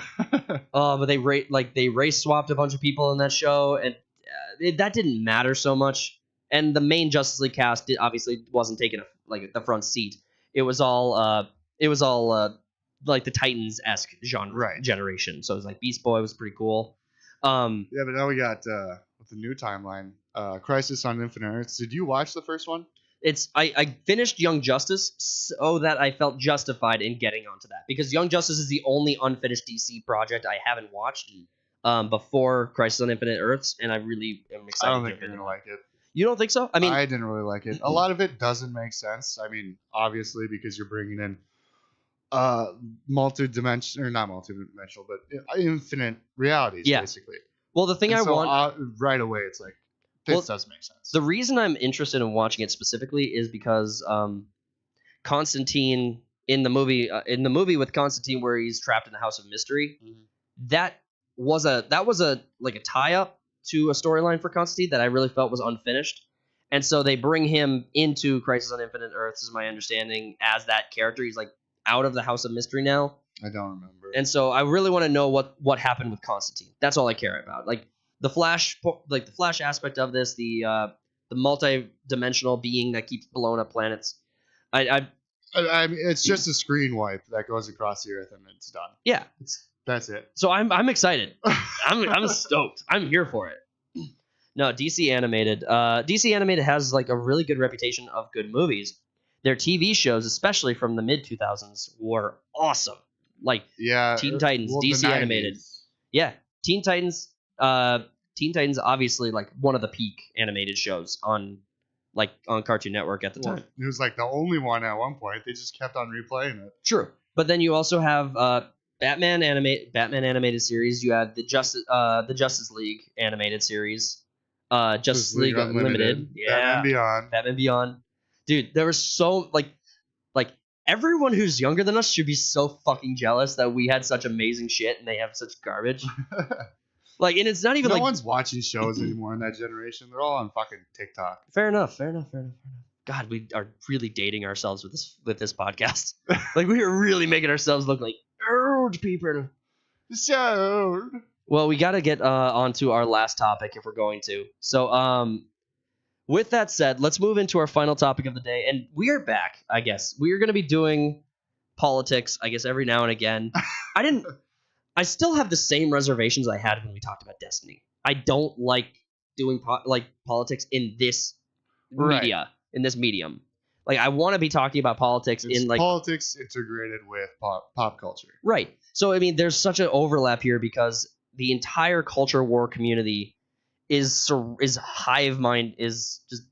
But they race swapped a bunch of people in that show, and that didn't matter so much. And the main Justice League cast obviously wasn't taking the front seat. It was all like the Titans-esque genre generation. So it was like Beast Boy was pretty cool. Yeah, but now we got with the new timeline, Crisis on Infinite Earths. Did you watch the first one? I finished Young Justice so that I felt justified in getting onto that, because Young Justice is the only unfinished DC project I haven't watched before Crisis on Infinite Earths, and I really am excited. I don't think you're gonna like it. You don't think so? I mean, I didn't really like it. A lot of it doesn't make sense. I mean, obviously, because you're bringing in multi-dimensional, or not multi-dimensional, but infinite realities, basically. Well, the thing right away, it's like, this does make sense. The reason I'm interested in watching it specifically is because Constantine in the movie with Constantine, where he's trapped in the House of Mystery, that was a tie-up to a storyline for Constantine that I really felt was unfinished. And so they bring him into Crisis on Infinite Earths, is my understanding, as that character. He's like out of the House of Mystery now. I don't remember. And so I really want to know what happened with Constantine. That's all I care about. Like the Flash aspect of this, the multi-dimensional being that keeps blowing up planets. I mean, it's just a screen wipe that goes across the Earth and it's done. Yeah, that's it. So I'm excited. I'm stoked. I'm here for it. No, DC Animated has like a really good reputation of good movies. Their TV shows, especially from the mid 2000s, were awesome. Like Teen Titans, DC Animated. Yeah, Teen Titans. Teen Titans, obviously, like one of the peak animated shows on Cartoon Network at the time. It was like the only one at one point. They just kept on replaying it. True, but then you also have Batman animated series. You have the Justice League animated series. Justice League Unlimited. Yeah. Batman Beyond. Dude, there was so like everyone who's younger than us should be so fucking jealous that we had such amazing shit and they have such garbage. Like, and it's not even no one's watching shows anymore in that generation. They're all on fucking TikTok. Fair enough. God, we are really dating ourselves with this podcast. Like, we are really making ourselves look like old people. So, well, we got to get on to our last topic if we're going to. So, with that said, let's move into our final topic of the day. And we are back, I guess. We are going to be doing politics, I guess, every now and again. I still have the same reservations I had when we talked about Destiny. I don't like doing politics in this media, in this medium. Like, I want to be talking about politics in politics integrated with pop culture. Right. So, I mean, there's such an overlap here because the entire culture war community is just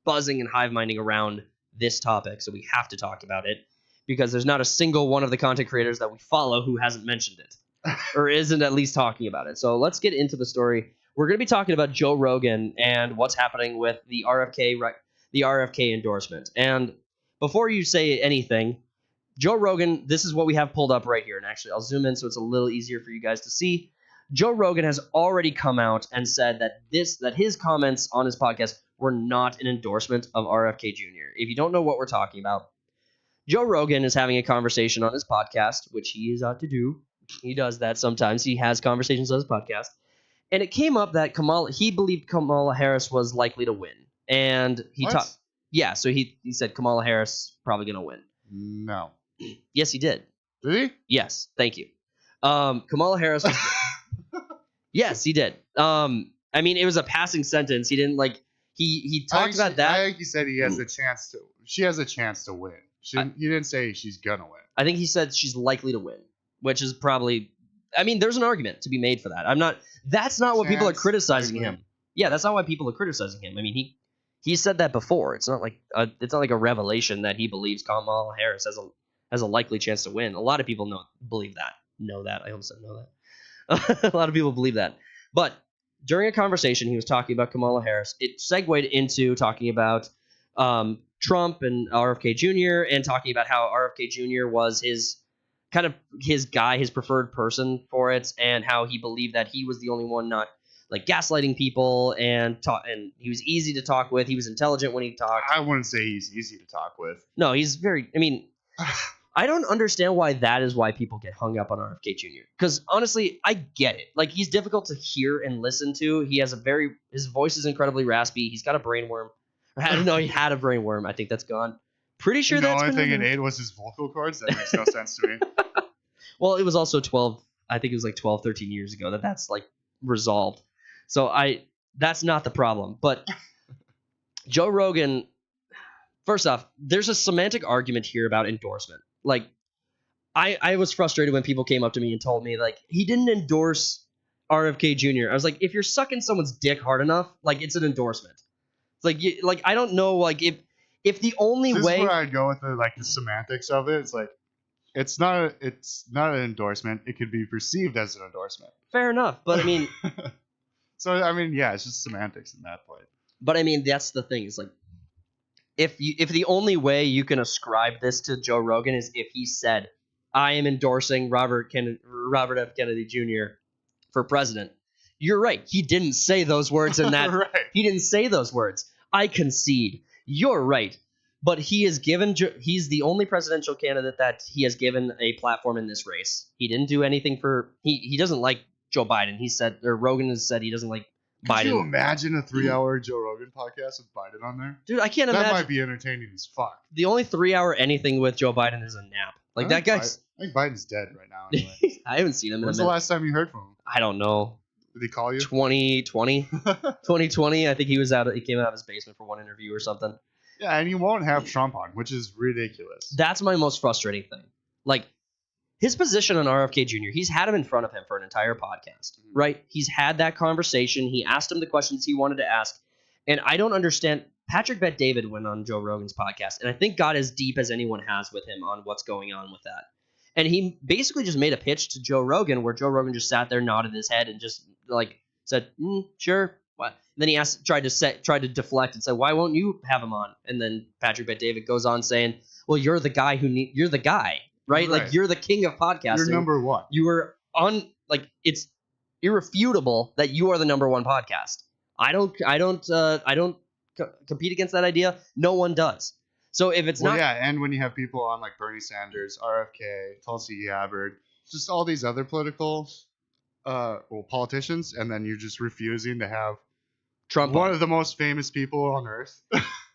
buzzing and hive minding around this topic. So we have to talk about it because there's not a single one of the content creators that we follow who hasn't mentioned it. Or isn't at least talking about it. So let's get into the story. We're going to be talking about Joe Rogan and what's happening with the RFK endorsement. And before you say anything, Joe Rogan, this is what we have pulled up right here. And actually, I'll zoom in so it's a little easier for you guys to see. Joe Rogan has already come out and said that his comments on his podcast were not an endorsement of RFK Jr. If you don't know what we're talking about, Joe Rogan is having a conversation on his podcast, which he is out to do. He does that sometimes. He has conversations on his podcast. And it came up that he believed Kamala Harris was likely to win. And he talked. Yeah, so he said Kamala Harris probably going to win. No. Yes, he did. Did he? Yes, thank you. Kamala Harris was Yes, he did. I mean, it was a passing sentence. He didn't he talked about that. I think he said she has a chance to win. He didn't say she's going to win. I think he said she's likely to win. Which is probably, I mean, there's an argument to be made for that. That's not what people are criticizing him. Yeah, that's not why people are criticizing him. I mean, he said that before. It's not like a revelation that he believes Kamala Harris has a likely chance to win. A lot of people believe that. Know that. I almost said know that. A lot of people believe that. But during a conversation, he was talking about Kamala Harris. It segued into talking about Trump and RFK Jr. and talking about how RFK Jr. was his guy, his preferred person for it, and how he believed that he was the only one not like gaslighting people and he was easy to talk with. He was intelligent when he talked. I wouldn't say he's easy to talk with. No, he's very. I mean, I don't understand why that is why people get hung up on RFK Jr. Because honestly, I get it. Like, he's difficult to hear and listen to. He has his voice is incredibly raspy. He's got a brainworm. I don't know. He had a brainworm. I think that's gone. Pretty sure that's the only thing it ate was his vocal cords. That makes no sense to me. Well, it was also 12, I think it was like 12, 13 years ago that's like resolved. So that's not the problem. But Joe Rogan, first off, there's a semantic argument here about endorsement. Like, I was frustrated when people came up to me and told me, like, he didn't endorse RFK Jr. I was like, if you're sucking someone's dick hard enough, like, it's an endorsement. It's like, I don't know, like, if the only way... This is where I'd go with the semantics of it. It's like, it's not an endorsement. It could be perceived as an endorsement. Fair enough, but I mean... So, I mean, yeah, it's just semantics in that point. But, I mean, that's the thing. It's like, if the only way you can ascribe this to Joe Rogan is if he said, I am endorsing Robert F. Kennedy Jr. for president, you're right. He didn't say those words in that. Right. He didn't say those words. I concede. You're right. But he's the only presidential candidate that he has given a platform in this race. He didn't do anything he doesn't like Joe Biden. Rogan has said he doesn't like Biden. Could you imagine a 3-hour Joe Rogan podcast with Biden on there? Dude, I can't imagine. That might be entertaining as fuck. The only 3-hour anything with Joe Biden is a nap. Like, that guy's... I think Biden's dead right now anyway. I haven't seen him in a minute. When's the last time you heard from him? I don't know. Did he call you? 2020. 2020. I think he came out of his basement for one interview or something. Yeah, and you won't have Trump on, which is ridiculous. That's my most frustrating thing. Like, his position on RFK Jr., he's had him in front of him for an entire podcast, right? He's had that conversation. He asked him the questions he wanted to ask. And I don't understand. Patrick Bet-David went on Joe Rogan's podcast, and I think got as deep as anyone has with him on what's going on with that. And he basically just made a pitch to Joe Rogan where Joe Rogan just sat there, nodded his head, and just like said, sure. What? And then he tried to deflect and said, why won't you have him on? And then Patrick Bet-David goes on saying, well, you're the guy you're the guy, right? Like you're the king of podcasting. You're number one. You were on, like, it's irrefutable that you are the number one podcast. I don't compete against that idea. No one does. So if it's not, and when you have people on like Bernie Sanders, RFK, Tulsi Gabbard, just all these other political, politicians, and then you're just refusing to have Trump, one of the most famous people on earth.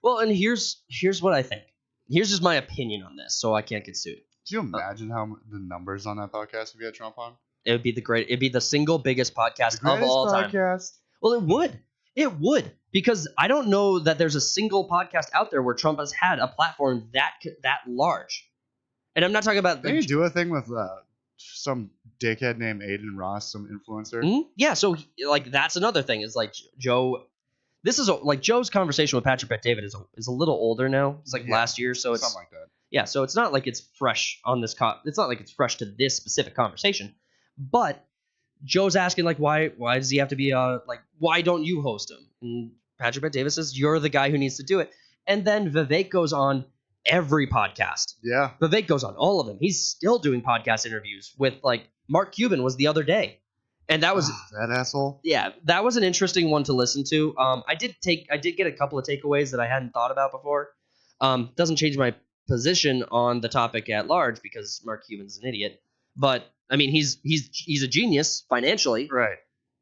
Well, and here's what I think. Here's just my opinion on this, so I can't get sued. Do you imagine how the numbers on that podcast if you had Trump on? It'd be the single biggest podcast of all time. Well, it would, because I don't know that there's a single podcast out there where Trump has had a platform that large. And I'm not talking about. Didn't you do a thing with some dickhead named Aiden Ross, some influencer? Mm-hmm. Yeah, so like that's another thing. Is like Joe. This is like Joe's conversation with Patrick Bet-David is a little older now. It's like last year, so it's something like that. Yeah, so it's not like it's fresh on this. It's not like it's fresh to this specific conversation, but Joe's asking like, why does he have to be like, why don't you host him? And Patrick Bet-David says, you're the guy who needs to do it. And then Vivek goes on every podcast. Yeah, Vivek goes on all of them. He's still doing podcast interviews with like Mark Cuban was the other day, and that was that asshole. Yeah, that was an interesting one to listen to. I did get a couple of takeaways that I hadn't thought about before. Doesn't change my position on the topic at large because Mark Cuban's an idiot, but I mean he's a genius financially, right?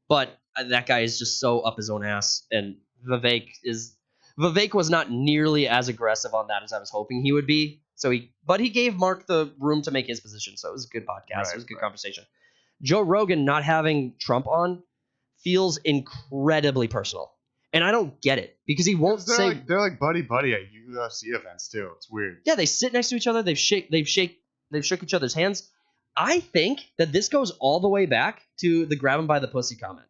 But that guy is just so up his own ass, and Vivek was not nearly as aggressive on that as I was hoping he would be. So he gave Mark the room to make his position, so it was a good podcast. Right, it was a good conversation. Joe Rogan not having Trump on feels incredibly personal. And I don't get it because he won't say they're like buddy at UFC events too. It's weird. Yeah, they sit next to each other. They've shook each other's hands. I think that this goes all the way back to the grab him by the pussy comment.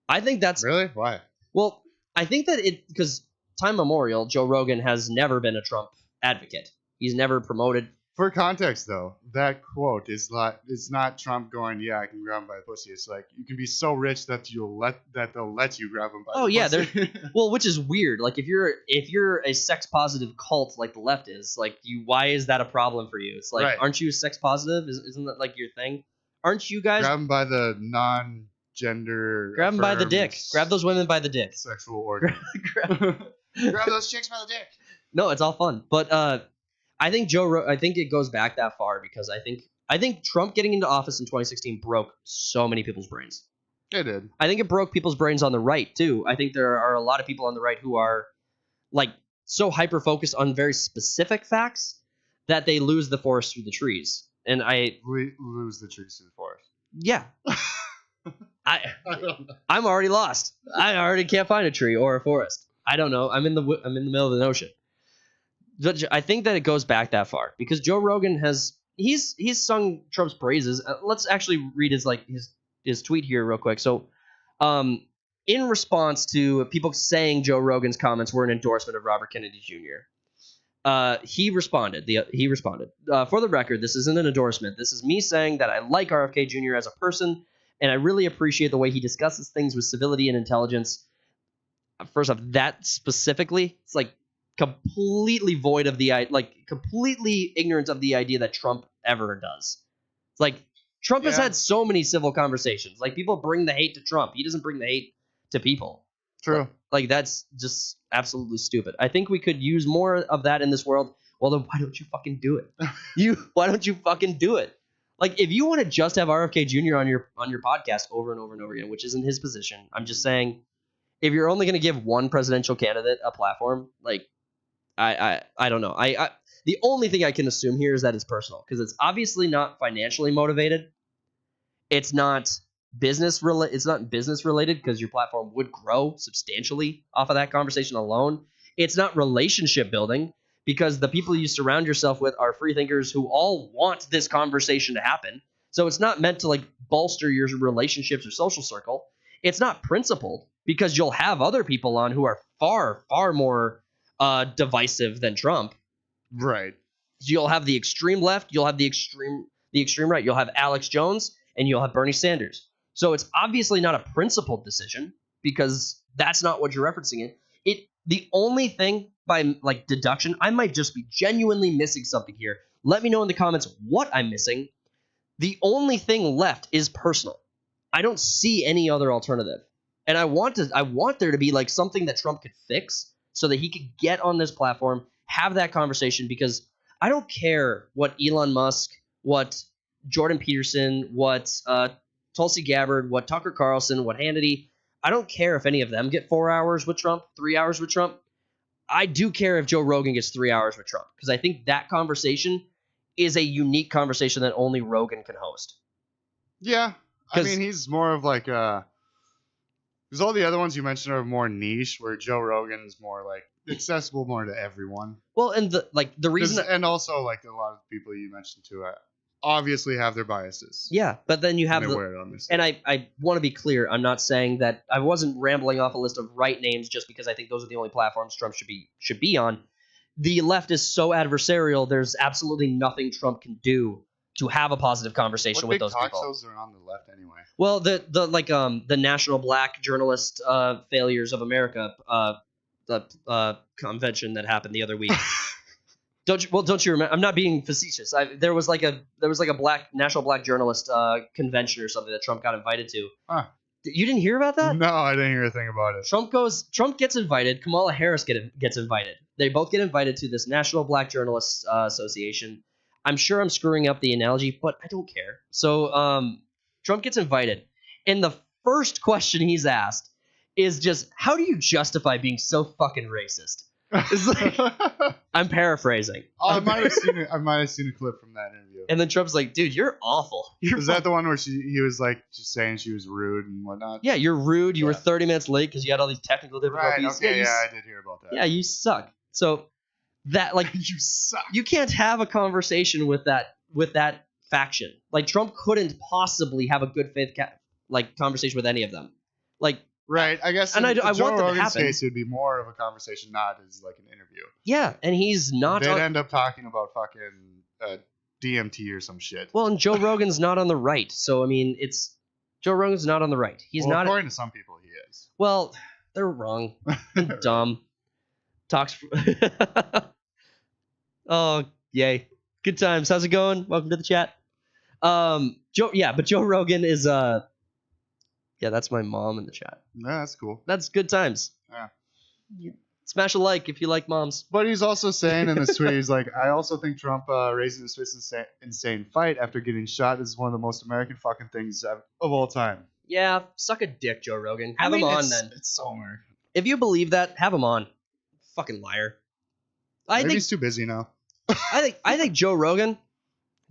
I think that's really why. Well, I think that because time memorial, Joe Rogan has never been a Trump advocate. He's never promoted. For context, though, that quote is not Trump going, "Yeah, I can grab him by the pussy." It's like you can be so rich that they'll let you grab him by the pussy. Well, which is weird. Like if you're a sex positive cult like the left is, like why is that a problem for you? It's like, right. Aren't you sex positive? Isn't that like your thing? Aren't you guys grab him by the non-gender? Grab him by the dick. Grab those women by the dick. Sexual organ. grab those chicks by the dick. No, it's all fun, but I think I think it goes back that far because I think Trump getting into office in 2016 broke so many people's brains. It did. I think it broke people's brains on the right too. I think there are a lot of people on the right who are like so hyper focused on very specific facts that they lose the forest through the trees. And we lose the trees through the forest. Yeah. I'm already lost. I already can't find a tree or a forest. I don't know. I'm in the middle of the ocean. I think that it goes back that far because Joe Rogan he's sung Trump's praises. Let's actually read his tweet here real quick. So, in response to people saying Joe Rogan's comments were an endorsement of Robert Kennedy Jr., he responded. For the record, this isn't an endorsement. This is me saying that I like RFK Jr. as a person, and I really appreciate the way he discusses things with civility and intelligence. First off, that specifically, it's like completely void of completely ignorant of the idea that Trump ever does. It's like Trump has had so many civil conversations. Like people bring the hate to Trump. He doesn't bring the hate to people. True. Like that's just absolutely stupid. I think we could use more of that in this world. Well, then why don't you fucking do it? Why don't you fucking do it? Like if you want to just have RFK Jr. on your podcast over and over and over again, which isn't his position. I'm just saying if you're only going to give one presidential candidate a platform, like I don't know. The only thing I can assume here is that it's personal because it's obviously not financially motivated. It's not business related because your platform would grow substantially off of that conversation alone. It's not relationship building because the people you surround yourself with are free thinkers who all want this conversation to happen. So it's not meant to like bolster your relationships or social circle. It's not principled because you'll have other people on who are far, far more divisive than Trump. Right. You'll have the extreme left, you'll have the extreme right, you'll have Alex Jones, and you'll have Bernie Sanders. So it's obviously not a principled decision because that's not what you're referencing. The only thing by like deduction, I might just be genuinely missing something here. Let me know in the comments what I'm missing. The only thing left is personal. I don't see any other alternative. And I want there to be like something that Trump could fix so that he could get on this platform, have that conversation, because I don't care what Elon Musk, what Jordan Peterson, what Tulsi Gabbard, what Tucker Carlson, what Hannity. I don't care if any of them get 4 hours with Trump, 3 hours with Trump. I do care if Joe Rogan gets 3 hours with Trump, because I think that conversation is a unique conversation that only Rogan can host. Yeah. I mean, he's more of like because all the other ones you mentioned are more niche, where Joe Rogan's more like accessible more to everyone. Well, and the reason, and also like a lot of people you mentioned too obviously have their biases. Yeah, but then you have and I want to be clear. I'm not saying that I wasn't rambling off a list of right names just because I think those are the only platforms Trump should be on. The left is so adversarial. There's absolutely nothing Trump can do to have a positive conversation with those people. What big talk shows are on the left anyway? Well, the National Black Journalist Failures of America the convention that happened the other week. Don't you remember? I'm not being facetious. There was like a National Black Journalist convention or something that Trump got invited to. Huh. You didn't hear about that? No, I didn't hear a thing about it. Trump gets invited. Kamala Harris gets invited. They both get invited to this National Black Journalists Association. I'm sure I'm screwing up the analogy, but I don't care. So Trump gets invited, and the first question he's asked is just, how do you justify being so fucking racist? It's like, I'm paraphrasing. I might have seen a clip from that interview. And then Trump's like, dude, you're awful. Was that the one where he was like just saying she was rude and whatnot? Yeah, you're rude. You were 30 minutes late because you had all these technical difficulties. Right, okay, yeah, I did hear about that. Yeah, you suck. So that, like, you suck. You can't have a conversation with that faction. Like, Trump couldn't possibly have a good faith conversation with any of them. Like, right, I guess. And I Joe want that to Rogan's happen. case, it would be more of a conversation, not as like an interview. Yeah, and he's not. They'd end up talking about fucking DMT or some shit. Well, and Joe Rogan's not on the right, so I mean, Joe Rogan's not on the right. He's not. According to some people, he is. Well, they're wrong. Dumb. Talks. Oh, yay! Good times. How's it going? Welcome to the chat. But Joe Rogan is Yeah, that's my mom in the chat. Yeah, that's cool. That's good times. Yeah. Smash a like if you like moms. But he's also saying in this tweet, he's like, I also think Trump raising the Swiss insane fight after getting shot is one of the most American fucking things of all time. Yeah, suck a dick, Joe Rogan. Have him on then. It's so American. If you believe that, have him on. Fucking liar. Maybe he's too busy now. I think Joe Rogan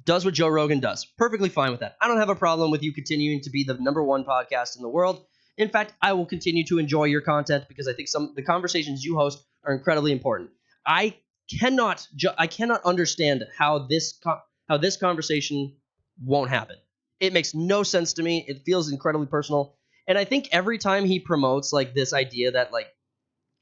does what Joe Rogan does. Perfectly fine with that. I don't have a problem with you continuing to be the _1 podcast in the world. In fact, I will continue to enjoy your content because I think the conversations you host are incredibly important. I cannot understand how this conversation won't happen. It makes no sense to me. It feels incredibly personal. And I think every time he promotes like this idea that like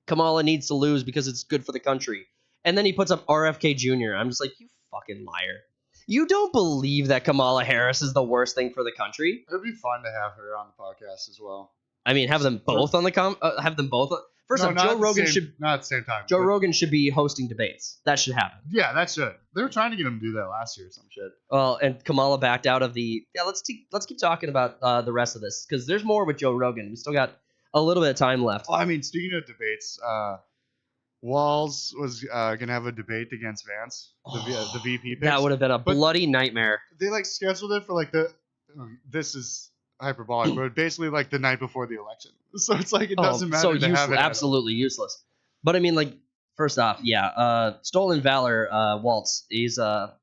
Kamala needs to lose because it's good for the country, and then he puts up RFK Jr., I'm just like, you fucking liar. You don't believe that Kamala Harris is the worst thing for the country? It'd be fun to have her on the podcast as well. I mean, have them both on the have them both. First off, Joe Rogan should not at the same time. Joe Rogan should be hosting debates. That should happen. Yeah, that should. They were trying to get him to do that last year or some shit. Well, and Kamala backed out of the. Yeah, let's keep talking about the rest of this because there's more with Joe Rogan. We still got a little bit of time left. Well, I mean, speaking of debates, Walz was gonna have a debate against Vance, the VP pick. That would have been a bloody nightmare. They like scheduled it for like this is hyperbolic, but basically like the night before the election. So it's like it doesn't matter to have it. Absolutely useless. But I mean, like, first off, Stolen Valor, Waltz, he's that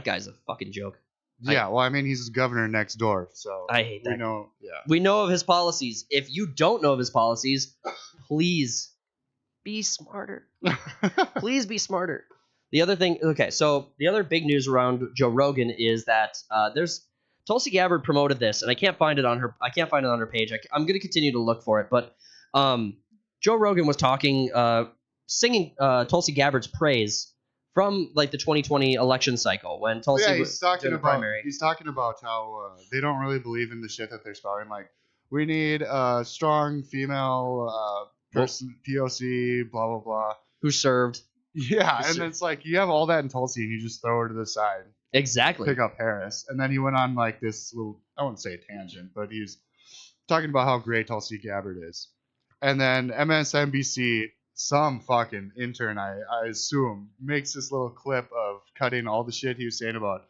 guy's a fucking joke. Yeah, well, I mean, he's governor next door, so I hate that. We know of his policies. If you don't know of his policies, please be smarter. Please be smarter. The other thing, okay, so the other big news around Joe Rogan is that there's Tulsi Gabbard promoted this, and I can't find it on her. I can't find it on her page. I'm going to continue to look for it, but Joe Rogan was talking, singing Tulsi Gabbard's praise from like the 2020 election cycle when Tulsi was doing the primary. He's talking about how they don't really believe in the shit that they're spouting. Like, we need a strong female person, POC, blah blah blah, who served. Yeah, and it's like you have all that in Tulsi, and you just throw her to the side. Exactly. Pick up Harris, and then he went on like this little, I wouldn't say tangent, but he's talking about how great Tulsi Gabbard is, and then MSNBC, some fucking intern, I assume, makes this little clip of cutting all the shit he was saying about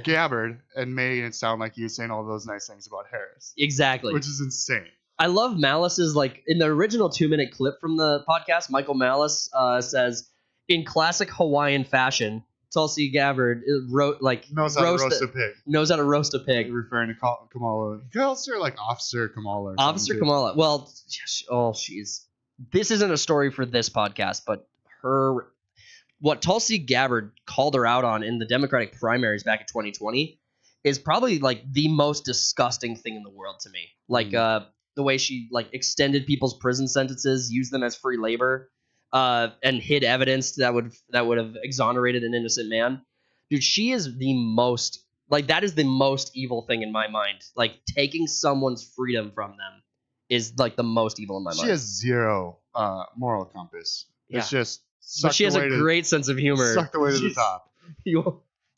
Gabbard and making it sound like he was saying all those nice things about Harris. Exactly. Which is insane. I love Malice's, like, in the original 2-minute clip from the podcast, Michael Malice says, in classic Hawaiian fashion, Tulsi Gabbard knows how to roast a pig. Knows how to roast a pig. Referring to Kamala. He calls her like Officer Kamala. Officer Kamala. Well, this isn't a story for this podcast, but what Tulsi Gabbard called her out on in the Democratic primaries back in 2020 is probably like the most disgusting thing in the world to me. Like the way she like extended people's prison sentences, used them as free labor, and hid evidence that would have exonerated an innocent man. Dude, she is the most, like, that is the most evil thing in my mind. Like, taking someone's freedom from them is like the most evil in my mind. She has zero moral compass. It's just. But she has a great sense of humor. Sucked away to the top. You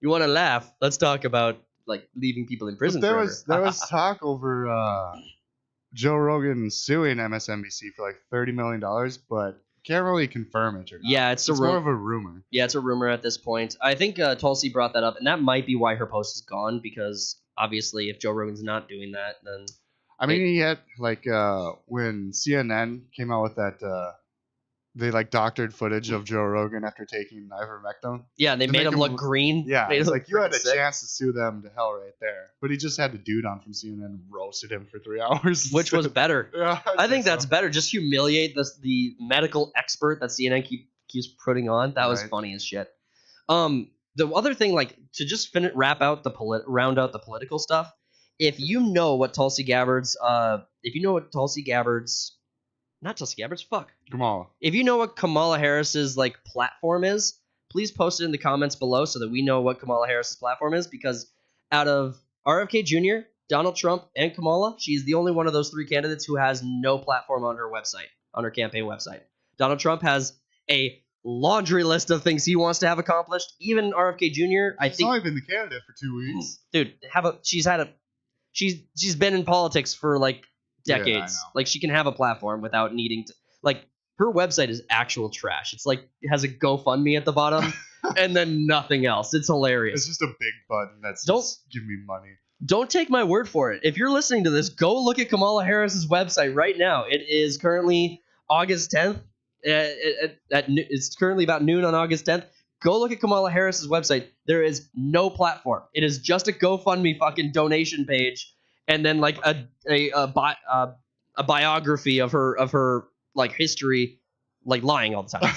want to laugh? Let's talk about like leaving people in prison. There was talk over Joe Rogan suing MSNBC for like $30 million, but can't really confirm it or not. Yeah, it's more of a rumor. Yeah, it's a rumor at this point. I think Tulsi brought that up, and that might be why her post is gone, because obviously if Joe Rogan's not doing that, then... I mean, he had, like, when CNN came out with that... they like doctored footage of Joe Rogan after taking ivermectin. Yeah, they made him look green. Yeah, it's like you had a chance to sue them to hell right there. But he just had the dude on from CNN and roasted him for 3 hours. Which was better. Yeah, I think that's better. Just humiliate the medical expert that CNN keeps putting on. That was funny as shit. The other thing, like, to just round out the political stuff. If you know what Tulsi Gabbard's, not Tulsi Gabbard's, fuck. Kamala. If you know what Kamala Harris's like platform is, please post it in the comments below so that we know what Kamala Harris's platform is, because out of RFK Jr., Donald Trump, and Kamala, she's the only one of those 3 candidates who has no platform on her website, on her campaign website. Donald Trump has a laundry list of things he wants to have accomplished. Even RFK Jr., I think... He's only been the candidate for 2 weeks. Dude, she's been in politics for like decades. Yeah, like, she can have a platform without needing to, like, her website is actual trash. It's like, it has a GoFundMe at the bottom and then nothing else. It's hilarious. It's just a big button that's just give me money. Don't take my word for it. If you're listening to this, go look at Kamala Harris's website right now. It is currently August 10th. It's currently about noon on August 10th. Go look at Kamala Harris's website. There is no platform. It is just a GoFundMe fucking donation page, and then like a biography of her like history, like lying all the time.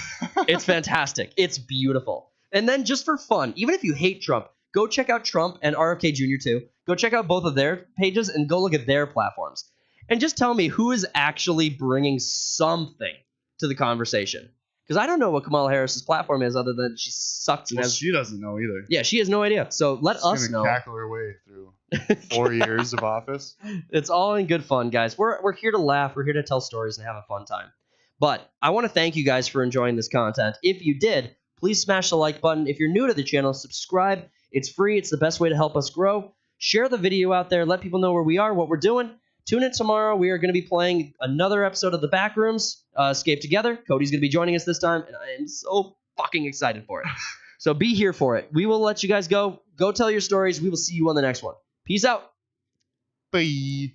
It's fantastic. It's beautiful. And then just for fun, even if you hate Trump, go check out Trump and RFK Jr. too. Go check out both of their pages and go look at their platforms. And just tell me who is actually bringing something to the conversation. Because I don't know what Kamala Harris's platform is, other than she sucks. Well, she doesn't know either. Yeah, she has no idea. So let us know. Cackle her way through 4 years of office. It's all in good fun, guys. We're here to laugh. We're here to tell stories and have a fun time. But I want to thank you guys for enjoying this content. If you did, please smash the like button. If you're new to the channel, subscribe. It's free. It's the best way to help us grow. Share the video out there. Let people know where we are, what we're doing. Tune in tomorrow. We are going to be playing another episode of The Backrooms, Escape Together. Cody's going to be joining us this time, and I am so fucking excited for it. So be here for it. We will let you guys go. Go tell your stories. We will see you on the next one. Peace out. Bye.